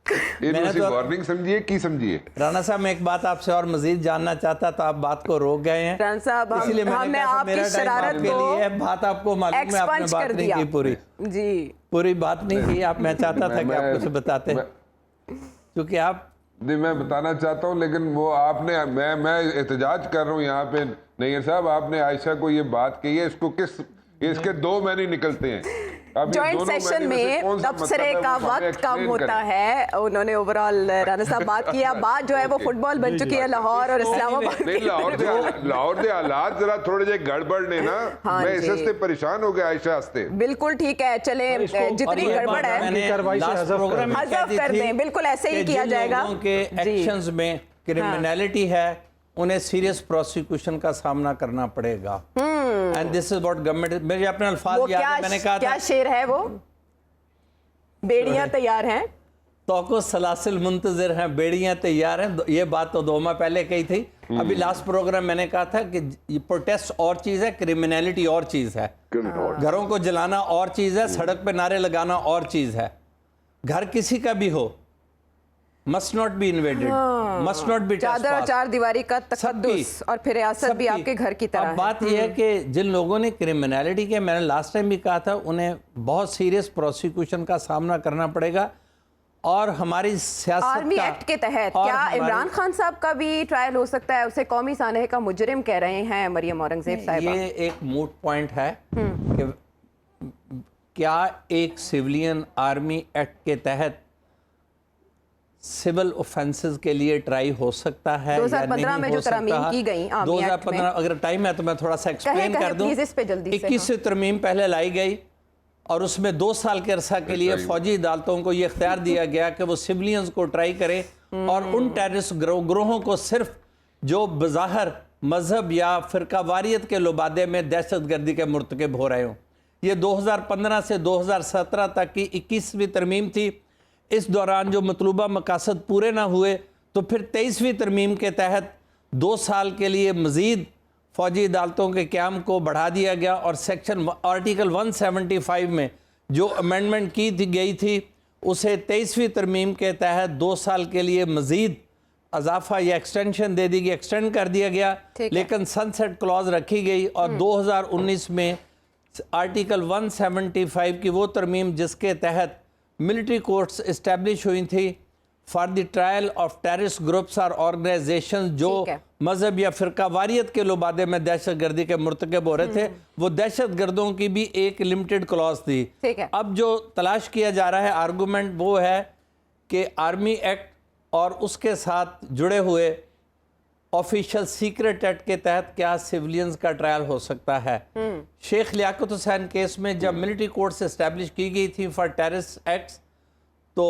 वार्निंग समझिए की समझिए।
राणा साहब मैं एक बात आपसे और मजीद जानना चाहता तो आप बात को रोक गए हैं।
राणा साहब
इसलिए मैंने कहा मेरा टाइम आपके लिए, बात आपको मालूम है, आपने बात नहीं की पूरी
जी,
पूरी बात नहीं की। आप मैं चाहता था कि आप कुछ बताते, क्योंकि आप
नहीं, मैं बताना चाहता हूँ लेकिन वो आपने मैं एहतजाज कर रहा हूँ यहाँ पे। नैयर साहब आपने आयशा को ये बात कही है, इसको इसके दो महीने निकलते हैं।
जॉइंट सेशन में तबसरे का वक्त कम होता है। उन्होंने ओवरऑल राणा साहब बात किया, बात जो है वो फुटबॉल बन चुकी है लाहौर और इस्लामाबाद।
लाहौर के हालात जरा थोड़े जे गड़बड़ ने ना, मैं इससे परेशान हो गया आयशा हस्ते।
बिल्कुल ठीक है, चले जितनी गड़बड़ है हज़फ कर दें, बिल्कुल ऐसे ही किया जाएगा।
के एक्शंस में क्रिमिनलिटी है, उन्हें सीरियस प्रोसिक्यूशन का सामना करना पड़ेगा। And this is what government, मेरे अपने अल्फाज याद है, मैंने कहा
क्या शेर है वो, बेड़ियां तैयार हैं
तो सलासिल मुंतजिर हैं, बेड़ियां तैयार हैं। ये बात तो 2 माह पहले कही थी। अभी लास्ट प्रोग्राम मैंने कहा था कि प्रोटेस्ट और चीज है, क्रिमिनलिटी और चीज है। घरों को जलाना और चीज है, सड़क पे नारे लगाना और चीज है। घर किसी का भी हो, must not be invaded, must not be
चादर और चार दीवारी का तकद्दुस, और फिर रियासत भी आपके घर की तरह।
अब बात यह है कि जिन लोगों ने क्रिमिनलिटी के, मैंने लास्ट टाइम भी कहा था, उन्हें बहुत सीरियस प्रोसिक्यूशन का सामना करना पड़ेगा। और हमारी सियासत
आर्मी एक्ट के तहत क्या इमरान खान साहब का भी ट्रायल हो सकता है? उसे कौमी सानहे का मुजरिम कह रहे हैं मरियम औरंगजेब साहिबा।
ये एक मूट पॉइंट है कि क्या एक सिविलियन आर्मी एक्ट के तहत सिविल ऑफेंसेस के लिए ट्राई हो सकता है
2015 में जो तरमीम की गई
2015, अगर टाइम है तो मैं थोड़ा सा एक्सप्लेन कर दूं। 21 से तरमीम पहले लाई गई और उसमें 2 साल के अरसा के लिए फौजी अदालतों को ये इख्तियार दिया गया कि वो सिविलियंस को ट्राई करें और उन टेररिस्ट ग्रोहों को सिर्फ जो बज़ाहिर मजहब या फ़िरका वारियत के लुबादे में दहशतगर्दी के मुर्तकिब हो रहे हों। ये 2015 से 2017 तक की 21वीं तरमीम थी। इस दौरान जो मतलूबा मकासद पूरे ना हुए तो फिर 23वीं तरमीम के तहत 2 साल के लिए मज़ीद फ़ौजी अदालतों के क़याम को बढ़ा दिया गया और सेक्शन आर्टिकल 175 में जो अमेंडमेंट की गई थी उसे 23वीं तरमीम के तहत 2 साल के लिए मज़ीद अजाफा या एक्सटेंशन दे दी गई, एक्सटेंड कर दिया गया, लेकिन सनसेट क्लॉज रखी गई और 2019 में आर्टिकल 175 की वो तरमीम जिसके तहत मिलिट्री कोर्ट्स इस्टेब्लिश हुई थी for the trial of terrorist groups और ऑर्गेनाइजेशन जो मजहब या फ़िरका वारियत के लुबादे में दहशत गर्दी के मुर्तकब हो रहे थे, वो दहशत गर्दों की भी एक लिमिटेड क्लॉज थी। अब जो तलाश किया जा रहा है आर्गूमेंट वो है कि आर्मी एक्ट और उसके साथ जुड़े हुए ऑफिशियल सीक्रेट एक्ट के तहत क्या सिविलियंस का ट्रायल हो सकता है। शेख लियाकत हुसैन केस में जब मिलिट्री कोर्ट से इस्टेब्लिश की गई थी फॉर टेररिस्ट एक्ट्स, तो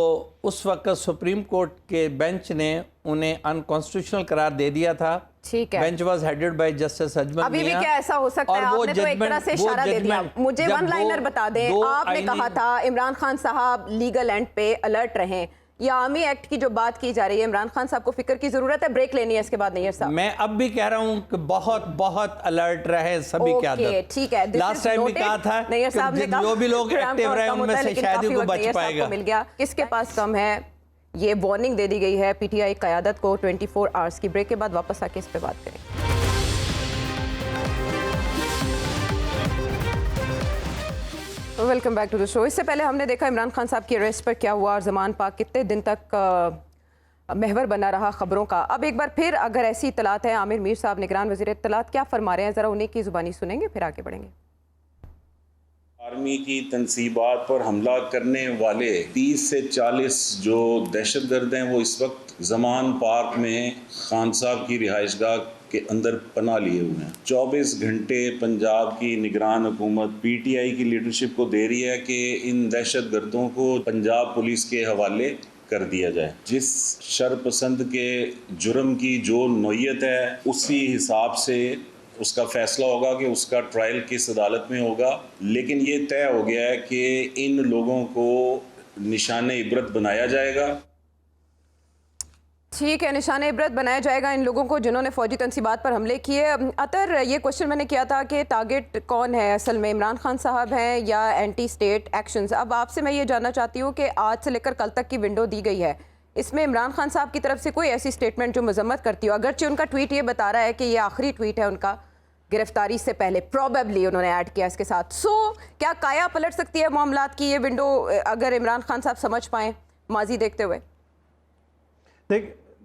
उस वक्त सुप्रीम कोर्ट के बेंच ने उन्हें अनकॉन्स्टिट्यूशनल करार दे दिया था।
ठीक है।
Bench was headed by justice Ajmal
अभी भी क्या ऐसा हो सकता है? आपने तो एक तरह से इशारा दे दिया। मुझे वन लाइनर बता दें, आपने कहा था इमरान खान साहब लीगल एंड पे अलर्ट रहें, या आर्मी एक्ट की जो बात की जा रही है इमरान खान साहब को फिक्र की जरूरत है, ब्रेक लेनी है इसके बाद नैयर साहब?
मैं अब भी कह रहा हूं कि बहुत बहुत अलर्ट रहे सभी की आदत।
ठीक है,
लास्ट टाइम भी कहा था
नैयर साहब ने
जो भी लोग एक्टिव रहे उनमें से शायद ही कोई बच पाएगा।
मिल गया किसके पास कम है, ये वार्निंग दे दी गई है पीटीआई क़यादत को। 24 आवर्स की ब्रेक के बाद वापस आके इस पे बात करेंगे। Welcome back to the show. इससे पहले हमने देखा इमरान खान साहब की अरेस्ट पर क्या हुआ और ज़मान पाक कितने दिन तक महवर बना रहा खबरों का। अब एक बार फिर अगर ऐसी इत्तलात है, आमिर मीर साहब निगरान वज़ीर इत्तलात क्या फरमा रहे हैं, ज़रा उन्हीं की ज़ुबानी सुनेंगे फिर आगे बढ़ेंगे।
आर्मी की तनसीबात पर हमला करने वाले 30 से 40 जो दहशतगर्द हैं वो इस वक्त ज़मान पार्क में खान साहब की रिहाइशगाह के अंदर पनाह लिए हुए हैं। 24 घंटे पंजाब की निगरान हुकूमत पीटीआई की लीडरशिप को दे रही है कि इन दहशतगर्दों को पंजाब पुलिस के हवाले कर दिया जाए। जिस शरपसंद के जुर्म की जो नौयत है उसी हिसाब से उसका फैसला होगा कि उसका ट्रायल किस अदालत में होगा, लेकिन ये तय हो गया है कि इन लोगों को निशाने इबरत बनाया जाएगा।
ठीक है, निशाने इबरत बनाया जाएगा इन लोगों को जिन्होंने फ़ौजी तनसीबात पर हमले किए। अतर ये क्वेश्चन मैंने किया था कि टारगेट कौन है असल में, इमरान खान साहब हैं या एंटी स्टेट एक्शंस। अब आपसे मैं ये जानना चाहती हूँ कि आज से लेकर कल तक की विंडो दी गई है, इसमें इमरान खान साहब की तरफ से कोई ऐसी स्टेटमेंट जो मजम्मत करती हो, अगरचे उनका ट्वीट ये बता रहा है कि ये आखिरी ट्वीट है उनका गिरफ्तारी से पहले, प्रोबेबली उन्होंने ऐड किया इसके साथ। क्या काया पलट सकती है मामलात की ये विंडो अगर इमरान खान साहब समझ पाएँ माजी देखते हुए?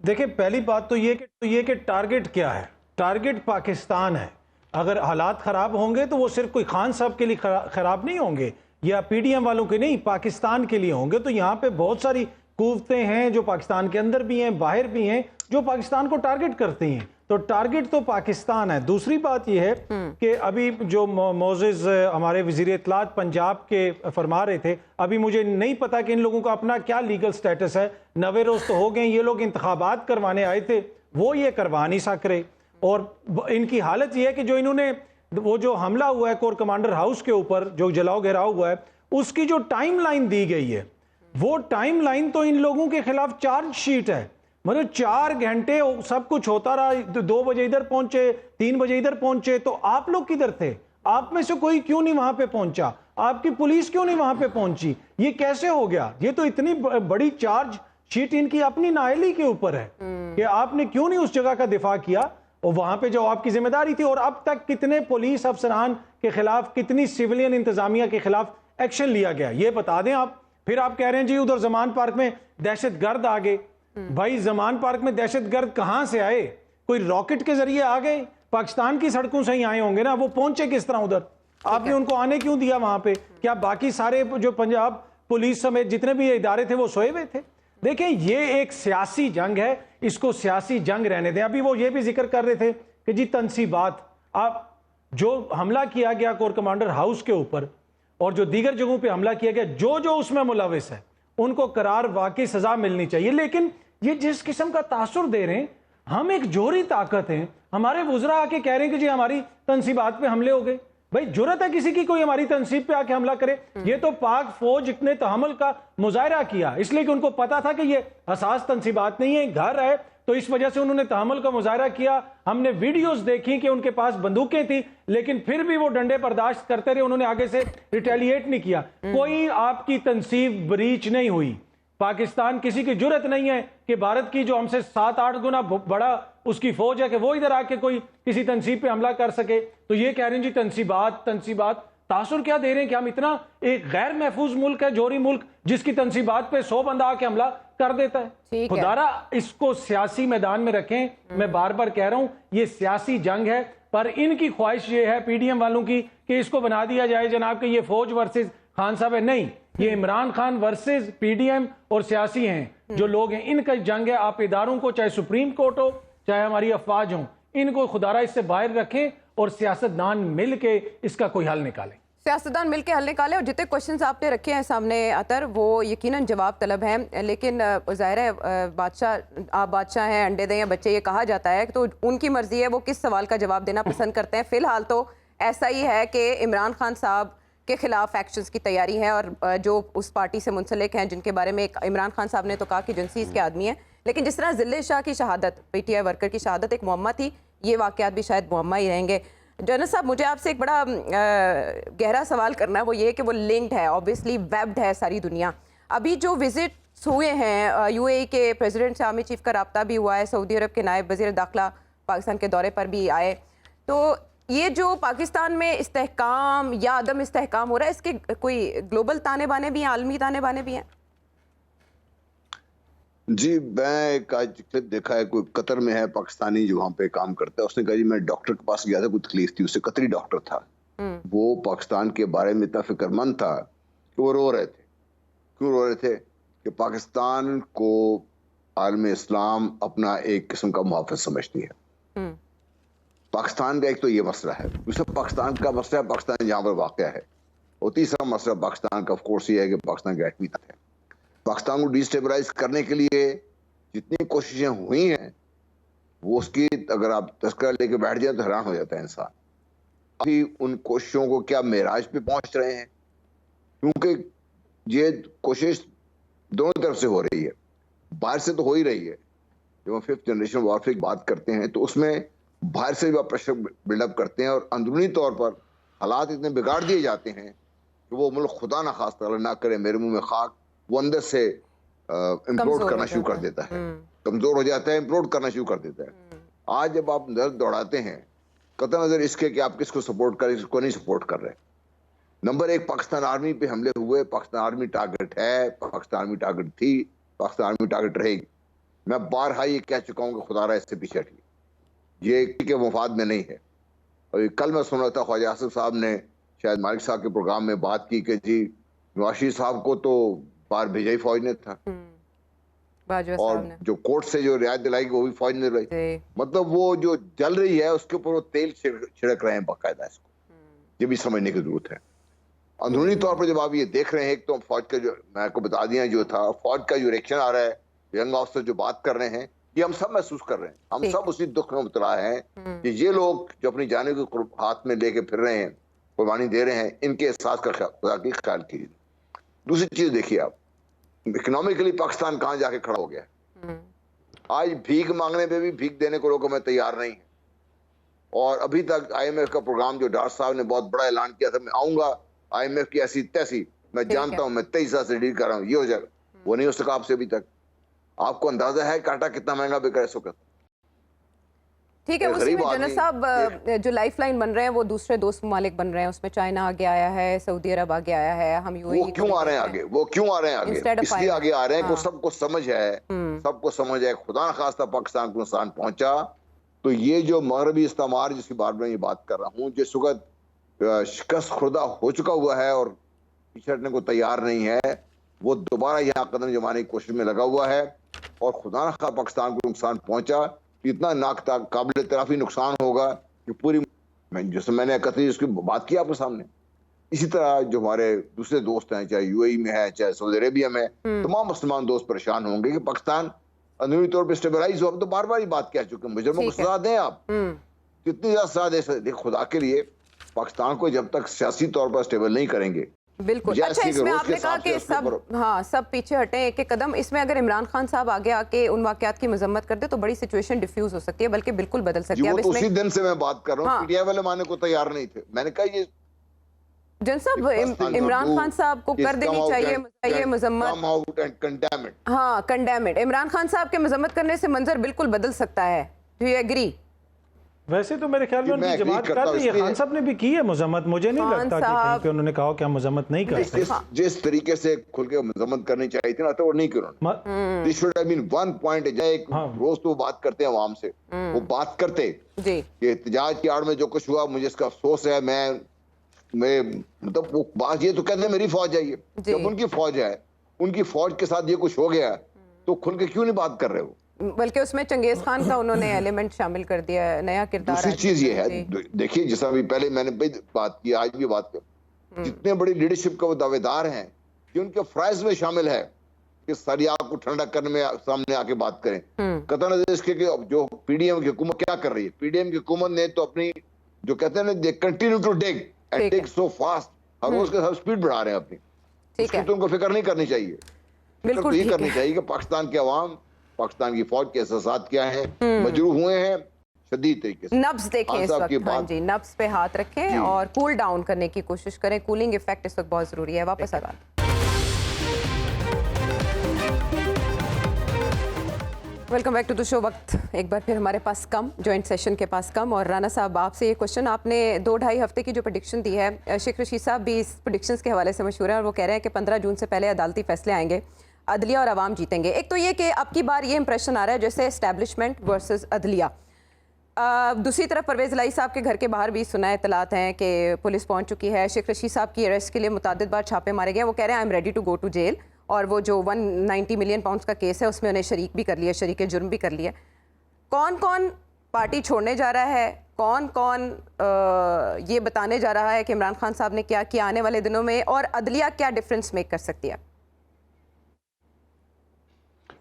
देखिए पहली बात तो ये कि टारगेट क्या है। टारगेट पाकिस्तान है। अगर हालात ख़राब होंगे तो वो सिर्फ कोई खान साहब के लिए ख़राब नहीं होंगे या पीडीएम वालों के नहीं, पाकिस्तान के लिए होंगे। तो यहाँ पे बहुत सारी कुव्वतें हैं जो पाकिस्तान के अंदर भी हैं, बाहर भी हैं, जो पाकिस्तान को टारगेट करती हैं। तो टारगेट तो पाकिस्तान है। दूसरी बात यह है कि अभी जो मोज़ेज़ हमारे वज़ीर इत्तलात पंजाब के फरमा रहे थे, अभी मुझे नहीं पता कि इन लोगों का अपना क्या लीगल स्टेटस है। 90 रोज़ तो हो गए, ये लोग इंतखाबात करवाने आए थे, वो ये करवा नहीं सक रहे। और इनकी हालत ये है कि जो इन्होंने वो जो हमला हुआ है कोर कमांडर हाउस के ऊपर, जो जलाओ घेराव हुआ है, उसकी जो टाइम लाइन दी गई है, वो टाइम लाइन तो इन लोगों के खिलाफ चार्जशीट है। मतलब 4 घंटे सब कुछ होता रहा, 2 बजे इधर पहुंचे, 3 बजे इधर पहुंचे। तो आप लोग किधर थे? आप में से कोई क्यों नहीं वहां पे पहुंचा? आपकी पुलिस क्यों नहीं वहां पे पहुंची? ये कैसे हो गया? ये तो इतनी बड़ी चार्ज शीट इनकी अपनी नाअहली के ऊपर है कि आपने क्यों नहीं उस जगह का दिफा किया और वहां पे जो आपकी जिम्मेदारी थी। और अब तक कितने पुलिस अफसरान के खिलाफ, कितनी सिविलियन इंतजामिया के खिलाफ एक्शन लिया गया, ये बता दें आप। फिर आप कह रहे हैं जी उधर ज़मान पार्क में दहशतगर्द आ गए। भाई ज़मान पार्क में दहशतगर्द कहां से आए? कोई रॉकेट के जरिए आ गए? पाकिस्तान की सड़कों से ही आए होंगे ना, वो पहुंचे किस तरह उधर? आपने उनको आने क्यों दिया वहां पे? क्या बाकी सारे जो पंजाब पुलिस समेत जितने भी इदारे थे वो सोए हुए थे? देखें, ये एक सियासी जंग है, इसको सियासी जंग रहने दें। अभी वो ये भी जिक्र कर रहे थे कि जी तनसीबात, आप जो हमला किया गया कोर कमांडर हाउस के ऊपर और जो दीगर जगहों पे हमला किया गया, जो उसमें मुलविस है उनको करार वाकई सजा मिलनी चाहिए। लेकिन ये जिस किस्म का तासुर दे रहे हैं, हम एक जोहरी ताकत हैं, हमारे वुज़रा आके कह रहे हैं कि जी हमारी तनसीबात पे हमले हो गए। भाई जुर्रत है किसी की कोई हमारी तनसीब पे आके हमला करे? ये तो पाक फौज ने तहम्मुल का मुजाहरा किया इसलिए कि उनको पता था कि ये हसास तनसीबात नहीं है, घर है, तो इस वजह से उन्होंने तहम्मुल का मुजाहरा किया। हमने वीडियोस देखी कि उनके पास बंदूकें थी लेकिन फिर भी वो डंडे बर्दाश्त करते रहे, उन्होंने आगे से रिटेलिएट नहीं किया। कोई आपकी तनसीब ब्रीच नहीं हुई। पाकिस्तान किसी की जुर्रत नहीं है कि भारत की जो हमसे 7-8 गुना बड़ा उसकी फौज है कि वो इधर आके कोई किसी तनसीब पे हमला कर सके। तो ये कह रहे हैं जी तनसीबात तासुर क्या दे रहे हैं कि हम इतना एक गैर महफूज मुल्क है, जोरी मुल्क, जिसकी तनसीबात पे 100 बंदा आके हमला कर देता है। खुदारा इसको सियासी मैदान में रखें। मैं बार बार कह रहा हूं ये सियासी जंग है, पर इनकी ख्वाहिश ये है पीडीएम वालों की कि इसको बना दिया जाए जनाब कि ये फौज वर्सेस खान साहब है। नहीं, ये इमरान खान वर्सेस पीडीएम और सियासी हैं जो लोग हैं, इनका जंग है। आप इदारों को, चाहे सुप्रीम कोर्ट हो चाहे हमारी अफवाज हो, इनको खुदारा इससे बाहर रखें और सियासतदान मिल के इसका कोई हल निकालें।
सियासतदान मिल के हल निकालें। और जितने क्वेश्चंस आपने रखे हैं सामने अतर, वो यकीनन जवाब तलब हैं, लेकिन ज़ाहिर है आप बादशाह हैं, अंडे दें या बच्चे, ये कहा जाता है तो उनकी मर्जी है वो किस सवाल का जवाब देना पसंद करते हैं। फिलहाल तो ऐसा ही है कि इमरान खान साहब के खिलाफ एक्शंस की तैयारी है और जो उस पार्टी से मुंसलिक हैं जिनके बारे में इमरान खान साहब ने तो कहा कि जिनसीज के आदमी हैं, लेकिन जिस तरह जिले शाह की शहादत, पीटीआई वर्कर की शहादत एक मुअम्मा थी, ये वाक़यात भी शायद मुअम्मा ही रहेंगे। जनरल साहब, मुझे आपसे एक बड़ा गहरा सवाल करना है, वो ये कि वो लिंक्ड है, ऑब्वियसली वेब्ड है सारी दुनिया। अभी जो विजिट्स हुए हैं यूएई के प्रेसिडेंट से आर्मी चीफ का रब्ता भी हुआ है, सऊदी अरब के नायब वज़ीर दाखिला पाकिस्तान के दौरे पर भी आए, तो ये जो पाकिस्तान में इस्तेहकाम या अदम इस्तेहकाम हो रहा है, इसके कोई ग्लोबल ताने बाने भी हैं, आलमी ताने बाने भी हैं?
जी, मैं एक आज क्लिप देखा है, कोई कतर में है पाकिस्तानी जो वहाँ पे काम करता है, उसने कहा जी मैं डॉक्टर के पास गया था, कोई तकलीफ थी, उससे कतरी डॉक्टर था, वो पाकिस्तान के बारे में इतना फिक्रमंद था कि वो रो रहे थे। क्यों रो रहे थे? कि पाकिस्तान को आलम इस्लाम अपना एक किस्म का मुहाफ़िज़ समझती है। पाकिस्तान का एक तो ये मसला है, दूसरा पाकिस्तान का मसला है पाकिस्तान जहाँ पर वाक़ है, और तीसरा मसला पाकिस्तान का ऑफ कोर्स ये है कि पाकिस्तान का एटमी ताकत है। पाकिस्तान को डिस्टेबलाइज करने के लिए जितनी कोशिशें हुई हैं, वो उसकी अगर आप तस्करा लेके बैठ जाए तो हैरान हो जाता है इंसान। अभी उन कोशिशों को क्या मेराज पे पहुंच रहे हैं? क्योंकि ये कोशिश दोनों तरफ से हो रही है, बाहर से तो हो ही रही है। जब हम 5th जनरेशन वॉरफेयर की बात करते हैं तो उसमें बाहर से भी आप प्रेशर बिल्डअप करते हैं और अंदरूनी तौर पर हालात इतने बिगाड़ दिए जाते हैं कि वो मुल्क खुदा ना खास ना करे, मेरे मुंह में खाक, वो अंदर से इम्प्लोड करना शुरू कर देता है, कमजोर हो जाता है, इम्प्लोड करना शुरू कर देता है। आज जब आप नजर दौड़ाते हैं, कतई नजर इसके कि आप किसको सपोर्ट कर रहे, किसको नहीं सपोर्ट कर रहे। नंबर 1, पाकिस्तान आर्मी पे हमले हुए, पाकिस्तान आर्मी टारगेट है, पाकिस्तान आर्मी टारगेट थी, पाकिस्तान आर्मी टारगेट रहेगी। मैं बारहा ये कह चुका हूँ कि खुदारा इससे पीछे हटिए, ये के मुफाद में नहीं है। और कल मैं सुन रहा था ख्वाजा आसिफ साहब ने शायद मालिक साहब के प्रोग्राम में बात की कि जी नवाशी साहब को तो बाहर भेजा ही फौज ने था, और जो कोर्ट से जो रियायत दिलाई वो भी फौज ने दिलाई। मतलब वो जो जल रही है उसके ऊपर वो तेल छिड़क रहे हैं बाकायदा। इसको ये भी समझने की जरूरत है। अंदरूनी तौर पर जब आप ये देख रहे हैं, एक तो फौज का जो मैं आपको बता दिया जो था, फौज का जो रिएक्शन आ रहा है, यंग ऑफिसर जो बात कर रहे हैं, ये हम सब महसूस कर रहे हैं। हम सब उसी दुख में मुबतला हैं कि ये लोग जो अपनी जाने को हाथ में लेके फिर रहे हैं, कुर्बानी दे रहे हैं, इनके एहसास का ख्याल कीजिए। दूसरी चीज देखिए, आप इकोनॉमिकली पाकिस्तान कहाँ जाके खड़ा हो गया। आज भीख मांगने पे भी भीख देने को लोगों में तैयार नहीं है। और अभी तक IMF का प्रोग्राम जो डॉक्टर साहब ने बहुत बड़ा ऐलान किया था, मैं आऊंगा, IMF की ऐसी तैसी, मैं जानता हूं, मैं 23 साल से डील कर रहा हूं, ये हो जाएगा, वो नहीं हो सका आपसे अभी तक। आपको अंदाजा है कांटा कितना महंगा बिक रहा है इस वक्त?
ठीक है, उसी में जनरल साहब जो लाइफलाइन बन रहे हैं वो दूसरे दोस्त ममालिक बन रहे हैं, उसमें चाइना आगे आया है, सऊदी अरब आगे आया है, हम यूएई।
वो क्यों आ रहे हैं आगे? वो क्यों आ रहे हैं आगे? इसलिए आगे आ रहे हैं कि सबको समझ है, सबको समझ है खुदा न खास्ता पाकिस्तान को नुकसान पहुंचा तो ये जो मगरबी इस्तेमार जिसकी बार में ये बात कर रहा हूँ, जिस वक्त शिकस्त खुर्दा हो चुका हुआ है और पीछे हटने को तैयार नहीं है, वो दोबारा यहाँ कदम जमाने की कोशिश में लगा हुआ है। और खुदा न खास्ता पाकिस्तान को नुकसान पहुंचा, इतना काबिल तराफी नुकसान होगा कि पूरी, जैसे मैंने कतई उसकी बात की आपके सामने, इसी तरह जो हमारे दूसरे दोस्त हैं, चाहे यूएई में है, चाहे सऊदी अरेबिया में, तमाम मुसलमान दोस्त परेशान होंगे कि पाकिस्तान अंदरूनी तौर पर स्टेबलाइज हो। हम तो बार बार ही बात कह चुके हैं, मुजरिमों को सजा दें आप, कितनी ज्यादा सजा दे सकते खुदा के लिए। पाकिस्तान को जब तक सियासी तौर पर स्टेबल नहीं करेंगे।
बिल्कुल।
जैसे
अच्छा,
कि
इसमें
रोज के
आपने कहा
हिसाब से
कि
उसके
सब
ऊपर-
हाँ सब पीछे हटें एक एक कदम। इसमें अगर इमरान खान साहब आगे आके उन वाकयात की मजम्मत कर दे तो बड़ी सिचुएशन डिफ्यूज हो सकती है, बल्कि बिल्कुल बदल सकती
जी
है।
वो
अब
तो
इसमें
उसी दिन से मैं बात कर रहा हूँ,
हाँ।
पीटीआई वाले मानने को तैयार नहीं थे। मैंने कहा ये
जन साहब इमरान खान साहब को कर देनी चाहिए मजम्मत। हाँ, कंडेम इट। इमरान खान साहब के मजम्मत करने से मंजर बिल्कुल बदल सकता है। Do you agree?
वैसे तो मेरे ख्याल में
मैं
उनकी
agree
जमात
करता
कर
हूं,
रही है।
इसलिए-
खान साहब ने भी की है मजम्मत। मुझे नहीं
खान
लगता कि
साहब-
कहीं पे उन्होंने कहा कि हम मजम्मत नहीं करते।
जिस तरीके से खुल के मजम्मत करनी चाहिए थी ना, तो वो नहीं की उन्होंने। This should have been one point, एक
हाँ।
रोज तो वो बात करते हैं आवाम से, वो बात करते
जी
कि एहतजाज की आड़ में जो कुछ हुआ मुझे इसका अफसोस है। मैं मतलब वो बात ये तो कहते हैं मेरी फौज है ये,
जी।
जब उनकी फौज है, उनकी फौज के साथ ये कुछ हो गया तो खुल के क्यों नहीं बात कर रहे हो?
बल्कि उसमें चंगेज खान का उन्होंने एलिमेंट शामिल कर दिया है, नया किरदार।
दूसरी
आज
चीज ये है,
जी।
देखिए जैसा भी पहले मैंने भी बात की, आज भी बात कर, जितने बड़ी लीडरशिप का वो दावेदार हैं कि उनके फ्राइज में शामिल है कि सारी आग को ठंडा करने में सामने आके बात करें। कतई नजर इसके कि जो पीडीएम की हुकूमत क्या कर रही है, पीडीएम की हुकूमत ने तो अपनी जो कहते हैं ना, they continue to dig and dig so fast, हर रोज के सब स्पीड बढ़ा रहे हैं अपनी।
ठीक
उसकी
है,
तो उनको फिक्र नहीं करनी चाहिए।
बिल्कुल
ये
ठीक
करनी
है।
चाहिए कि पाकिस्तान के अवाम, पाकिस्तान की फौज के एहसास क्या है, मजरूह हुए हैं शदीद तरीके से।
नब्ज देखें
खान
इस
साहब
वक्त।
की
हाँ
बात-
जी, नब्ज पे हाथ रखें और कूल डाउन करने की कोशिश करें। कूलिंग इफेक्ट इस वक्त बहुत जरूरी है। वापस आ welcome back to the show. वक्त एक बार फिर हमारे पास कम, जॉइंट सेशन के पास कम। और राना साहब, आपसे ये क्वेश्चन, आपने 2-2.5 हफ्ते की जो प्रेडिक्शन दी है, शेख रशीद साहब भी इस प्रेडिक्शंस के हवाले से मशहूर है और वो कह रहे हैं कि 15 जून से पहले अदालती फैसले आएंगे, अदलिया और अवाम जीतेंगे। एक तो ये कि अब की बार ये इंप्रेशन आ रहा है जैसे एस्टैब्लिशमेंट वर्सेस अदलिया। दूसरी तरफ परवेज़ इलाही साहब के घर के बाहर भी सुना इतलात हैं कि पुलिस पहुंच चुकी है। शेख रशीद साहब की अरेस्ट के लिए मुतादिद बार छापे मारे गए। वो कह रहे हैं I am ready to go to jail. और वो जो 190 मिलियन पाउंड्स का केस है उसमें उन्हें शरीक भी कर लिया, शरीक जुर्म भी कर लिया। कौन कौन पार्टी छोड़ने जा रहा है, कौन कौन ये बताने जा रहा है कि इमरान खान साहब ने क्या किया आने वाले दिनों में, और अदलिया क्या डिफरेंस मेक कर सकती है?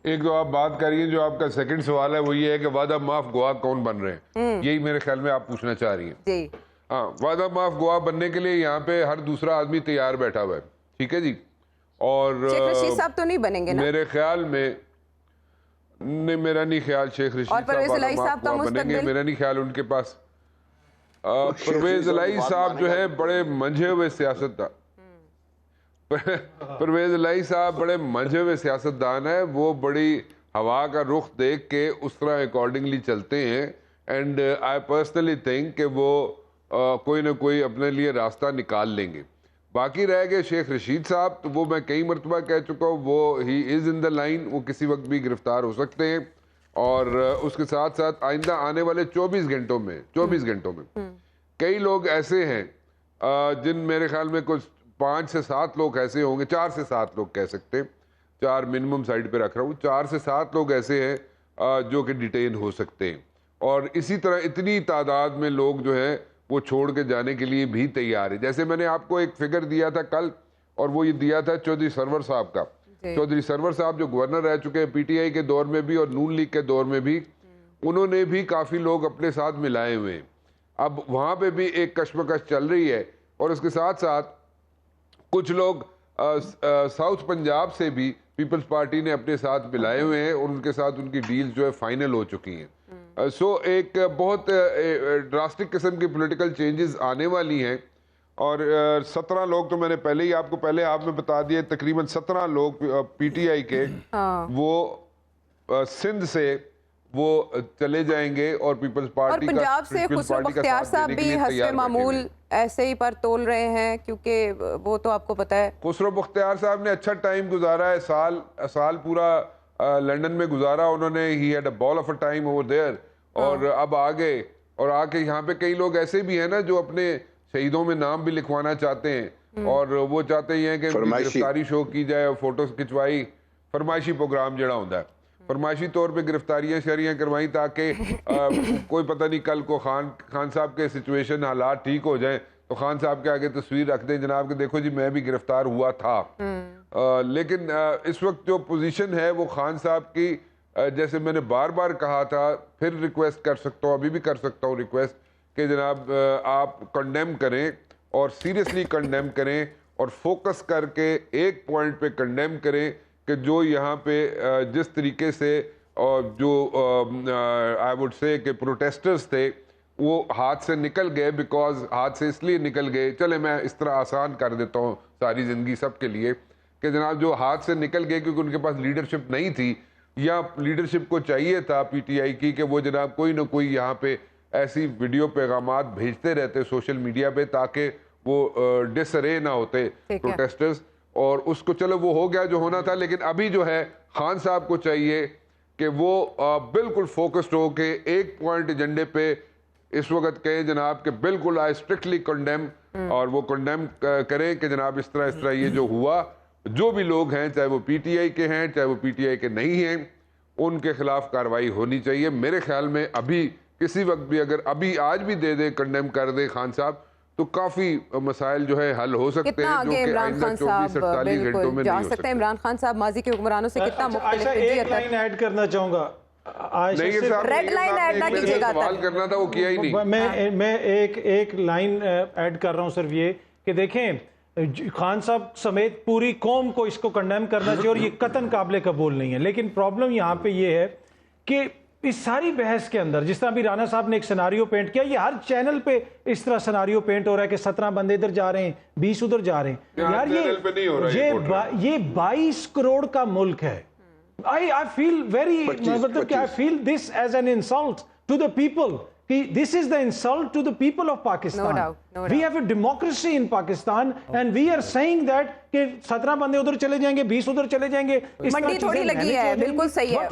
एक तो आप बात करिए, जो आपका सेकंड सवाल है वो ये है कि वादा माफ गवाह कौन बन रहे हैं, यही मेरे ख्याल में आप पूछना चाह रही हैं।
जी
हाँ, वादा माफ गवाह बनने के लिए यहाँ पे हर दूसरा आदमी तैयार बैठा हुआ है, ठीक है जी। और
शेख रशीद साहब तो नहीं बनेंगे ना?
मेरे ख्याल में नहीं, मेरा नहीं ख्याल शेख रशीद
और परवेज़ इलाही साहब का
बनेंगे।
मुस्तकबिल?
मेरा नहीं ख्याल उनके पास परवेज़ इलाही साहब जो है बड़े मंझे हुए सियासतदान, परवेज़ इलाही साहब बड़े मंझे हुए सियासतदान है। वो बड़ी हवा का रुख देख के उस तरह अकॉर्डिंगली चलते हैं। एंड आई पर्सनली थिंक कि वो कोई ना कोई अपने लिए रास्ता निकाल लेंगे। बाकी रह गए शेख रशीद साहब, तो वो मैं कई मरतबा कह चुका हूँ, वो he is in the line, वो किसी वक्त भी गिरफ्तार हो सकते हैं। और उसके साथ साथ आइंदा आने वाले 24 घंटों में कई लोग ऐसे हैं जिन मेरे ख्याल में कुछ 5 से 7 लोग ऐसे होंगे, 4 से 7 लोग कह सकते हैं, 4 मिनिमम साइड पे रख रहा हूँ, 4 से 7 लोग ऐसे हैं जो कि डिटेन हो सकते हैं। और इसी तरह इतनी तादाद में लोग जो है वो छोड़ के जाने के लिए भी तैयार है। जैसे मैंने आपको एक फिगर दिया था कल, और वो ये दिया था चौधरी सरवर साहब का। चौधरी सरवर साहब जो गवर्नर रह चुके हैं पीटीआई के दौर में भी और नून लीग के दौर में भी, उन्होंने भी काफ़ी लोग अपने साथ मिलाए हुए हैं। अब वहाँ पे भी एक कश्मकश चल रही है। और उसके साथ साथ कुछ लोग साउथ पंजाब से भी पीपल्स पार्टी ने अपने साथ मिलाए हुए हैं और उनके साथ उनकी डील जो है फाइनल हो चुकी हैं। सो एक बहुत ड्रास्टिक किस्म की पॉलिटिकल चेंजेस आने वाली हैं। और 17 लोग तो मैंने पहले ही आपको पहले आप में बता दिए, तकरीबन 17 लोग पीटीआई के वो सिंध से वो चले जाएंगे और पीपल्स पार्टी
और पंजाब से खुसरो बख्तियार साहब भी हस्बे मामूल ऐसे ही पर तोल रहे हैं, क्योंकि वो तो आपको पता है
खुसरो बख्तियार साहब ने अच्छा टाइम गुजारा है, साल पूरा लंदन में गुजारा उन्होंने। He had a ball of a time over there. और अब आ गए और आके यहाँ पे कई लोग ऐसे भी हैं ना जो अपने शहीदों में नाम भी लिखवाना चाहते हैं और वो चाहते ही हैं कि गिरफ्तारी शो की जाए और फोटो खिंचवाई, फरमाइशी प्रोग्राम जड़ा होता है, फरमाइशी तौर पे गिरफ्तारियां शरियां करवाई ताकि कोई पता नहीं कल को खान साहब के सिचुएशन हालात ठीक हो जाए तो खान साहब के आगे तस्वीर रख दें, जनाब के देखो जी मैं भी गिरफ्तार हुआ था। लेकिन इस वक्त जो पोजीशन है वो खान साहब की, जैसे मैंने बार बार कहा था, फिर रिक्वेस्ट कर सकता हूँ, अभी भी कर सकता हूँ रिक्वेस्ट, कि जनाब आप कंडेम करें और सीरियसली कंडेम करें और फोकस करके एक पॉइंट पे कंडेम करें कि जो यहाँ पे जिस तरीके से जो आई वुड से कि प्रोटेस्टर्स थे वो हाथ से निकल गए, बिकॉज हाथ से इसलिए निकल गए, चले मैं इस तरह आसान कर देता हूँ सारी ज़िंदगी सबके लिए, कि जनाब जो हाथ से निकल गए क्योंकि उनके पास लीडरशिप नहीं थी, या लीडरशिप को चाहिए था पीटीआई की कि वो जनाब कोई ना कोई यहाँ पे ऐसी वीडियो पैगामात भेजते रहते सोशल मीडिया पे ताकि वो डिसअरे ना होते प्रोटेस्टर्स, और उसको चलो वो हो गया जो होना था। लेकिन अभी जो है खान साहब को चाहिए कि वो बिल्कुल फोकस्ड हो के एक पॉइंट एजेंडे पे इस वक्त कहें जनाब कि बिल्कुल आई स्ट्रिक्टली कंडेम, और वो कंडेम करें कि जनाब इस तरह ये जो हुआ, जो भी लोग हैं चाहे वो पीटीआई के हैं चाहे वो पीटीआई के नहीं हैं, उनके खिलाफ कार्रवाई होनी चाहिए। मेरे ख्याल में अभी किसी वक्त भी अगर अभी आज भी दे कंडेम कर दे खान साहब तो काफी मसाइल जो है हल हो सकते हैं, जो कि
इमरान खान साहब
24-48 घंटों में
जा
नहीं हो
सकते हैं। इमरान खान साहब माजी के हुक्मरानों से कितना मुख्तलिफ है।
एक लाइन ऐड करना चाहूंगा,
नहीं साहब,
रेड लाइन ऐड ना कीजिएगा,
सवाल करना था वो किया ही नहीं।
मैं एक लाइन ऐड कर रहा हूं सिर्फ ये कि देखें खान साहब समेत पूरी कौम को इसको कंडेम करना चाहिए और ये कतन काबिल कबूल नहीं है। लेकिन प्रॉब्लम यहाँ पे ये है कि इस सारी बहस के अंदर जिस तरह अभी राना साहब ने एक सिनारियो पेंट किया, ये हर चैनल पे इस तरह सिनारियो पेंट हो रहा है कि 17 बंदे इधर जा रहे हैं 20 उधर जा रहे हैं। यार ये 22 करोड़ का मुल्क है। I feel very, मतलब कि I feel this as an insult to the people. This is the insult to the people of Pakistan.
No doubt, no doubt.
We have a democracy in Pakistan and we are saying that कि 17 बंदे उधर चले जाएंगे 20 उधर चले जाएंगे।
मंडी थोड़ी लगी है, बिल्कुल सही है।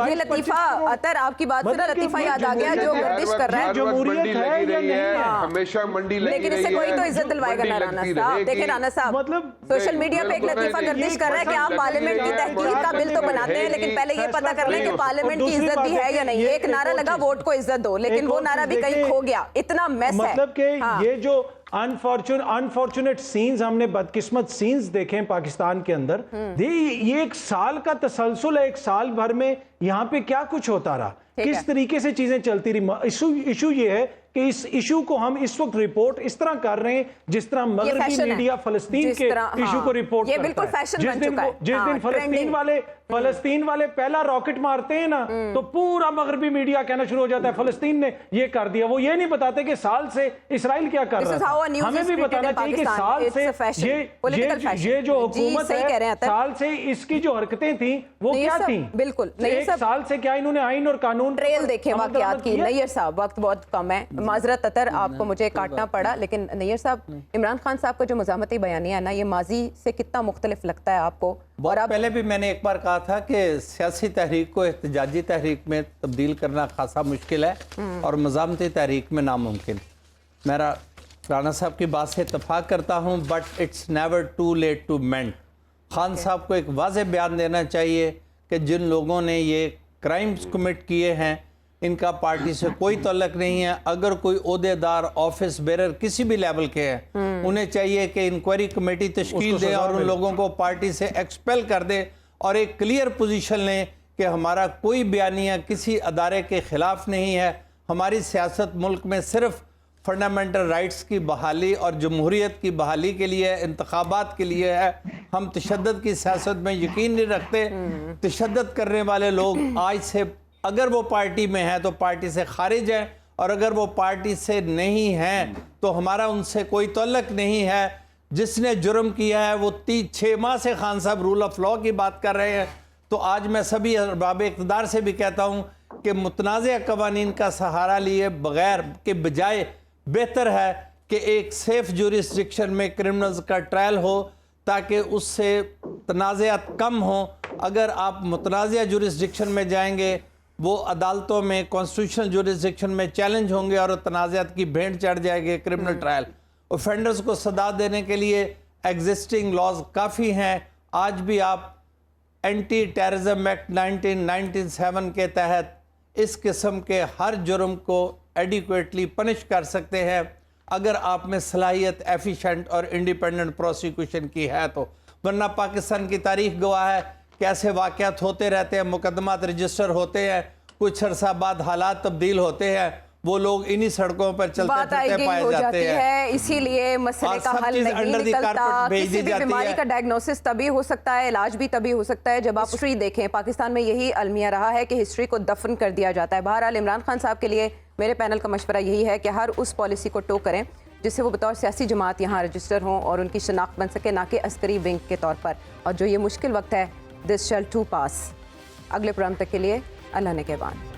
ये लतीफा अतर आपकी बात से ना लतीफा याद आ गया जो गर्दिश कर रहा है।
जमहूरियत है या नहीं है?
हमेशा मंडी लगी,
लेकिन इससे कोई तो इज्जत दिलवाएगा ना राना साहब। देखिए राना साहब,
मतलब
सोशल मीडिया पे एक लतीफा गर्दिश कर रहा है कि आप पार्लियामेंट की तहकीक का बिल तो बनाते हैं, लेकिन पहले ये पता कर लें कि पार्लियामेंट की इज्जत भी है या नहीं। एक नारा लगा वोट को इज्जत दो, लेकिन वो नारा भी कहीं खो गया। इतना मैस है।
मतलब कि ये जो अनफॉर्चुनेट सीन्स हमने बदकिस्मत सीन्स देखे हैं पाकिस्तान के अंदर, ये एक साल का तसलसल है। एक साल भर में यहाँ पे क्या कुछ होता रहा, किस तरीके से चीजें चलती रही। इशू ये है कि इस इशू को हम इस वक्त रिपोर्ट इस तरह कर रहे हैं जिस तरह मगरबी मीडिया फलस्तीन के इशू को रिपोर्ट
ये बिल्कुल फैशन बन चुका है।
जिस दिन फलस्तीन वाले पहला रॉकेट मारते हैं ना तो पूरा मगरबी मीडिया कहना शुरू हो जाता है फलस्तीन ने ये कर दिया। वो ये नहीं बताते कि साल से इसराइल क्या कर रहा है। हमें भी बताना चाहिए कि साल से ये जो हुकूमत है साल से इसकी जो हरकतें थी वो क्या थी।
बिल्कुल
एक साल से क्या इन्होंने आइन और कानून
ट्रेल देखे वाकयात की। नैयर साहब वक्त बहुत कम है, माजरत अतर आपको मुझे काटना पड़ा, लेकिन नैयर साहब इमरान खान साहब का जो मज़ामती बयानिया है ना, ये माजी से कितना मुख्तलिफ लगता है आपको?
और अब पहले भी मैंने एक बार कहा था कि सियासी तहरीक को एहतजाजी तहरीक में तब्दील करना खासा मुश्किल है और मज़ामती तहरीक में नामुमकिन। मेरा राना साहब की बात से इत्तफाक करता हूँ, but it's never too late to mend. Khan साहब को एक वाज़ेह बयान देना चाहिए कि जिन लोगों ने ये क्राइम्स कमिट किए हैं इनका पार्टी से कोई तल्लक नहीं है। अगर कोई ओहदेदार ऑफिस बेरर किसी भी लेवल के हैं उन्हें चाहिए कि इंक्वायरी कमेटी तश्कील दे और उन लोगों को पार्टी से एक्सपेल कर दे और एक क्लियर पोजीशन लें कि हमारा कोई बयानिया किसी अदारे के खिलाफ नहीं है। हमारी सियासत मुल्क में सिर्फ फंडामेंटल राइट्स की बहाली और जमहूरियत की बहाली के लिए, इंतखाबात के लिए है। हम तशद्दुद की सियासत में यकीन नहीं रखते। तशद्दुद करने वाले लोग आज से अगर वो पार्टी में है तो पार्टी से खारिज है, और अगर वो पार्टी से नहीं है तो हमारा उनसे कोई तल्लक नहीं है। जिसने जुर्म किया है वो 6 माह से खान साहब रूल ऑफ लॉ की बात कर रहे हैं। तो आज मैं सभी अरबाब इक़्तिदार से भी कहता हूँ कि मुतनाज़ कवानीन का सहारा लिए बगैर के बजाय बेहतर है कि एक सेफ जुरिस्डिक्शन में क्रिमिनल्स का ट्रायल हो ताकि उससे तनाज़ात कम हो। अगर आप मुतनाज़ जुरिस्डिक्शन में जाएंगे वो अदालतों में कॉन्स्टिट्यूशनल जुरिस्डिक्शन में चैलेंज होंगे और तनाज़ात की भेंट चढ़ जाएगी। क्रिमिनल ट्रायल ऑफेंडर्स को सदा देने के लिए एग्जिस्टिंग लॉज काफ़ी हैं। आज भी आप एंटी टेररिज्म एक्ट 1997 के तहत इस किस्म के हर जुर्म को एडिक्वेटली पनिश कर सकते हैं अगर आप में सलाहियत एफिशिएंट और इंडिपेंडेंट प्रोसिक्यूशन की है तो। वरना पाकिस्तान की तारीख गवाह है कैसे वाक़यात होते रहते हैं, मुकदमात रजिस्टर होते हैं, कुछ अरसा बाद हालात तब्दील होते हैं, वो लोग इन्हीं सड़कों पर चलते
बात आई
फिरते
गई
पाए
हो
जाते
जाती
हैं।
है, इसीलिए मसले
और
का
सब
हल
चीज़
नहीं
under the
निकलता।
carpet भेज
किसी
दी
भी
जाती
बीमारी
है।
का डायग्नोसिस तभी हो सकता है, इलाज भी तभी हो सकता है जब आप हिस्ट्री देखें। पाकिस्तान में यही अलमिया रहा है कि हिस्ट्री को दफन कर दिया जाता है। बहरहाल इमरान खान साहब के लिए मेरे पैनल का मशवरा यही है कि हर उस पॉलिसी को टो करें जिससे वो बतौर सियासी जमात यहाँ रजिस्टर हों और उनकी शनाख्त बन सके, ना कि अस्करी विंग के तौर पर। और जो ये मुश्किल वक्त है, दिस शैल टू पास। अगले प्रोग्राम तक के लिए अल्लाह ने कहबान।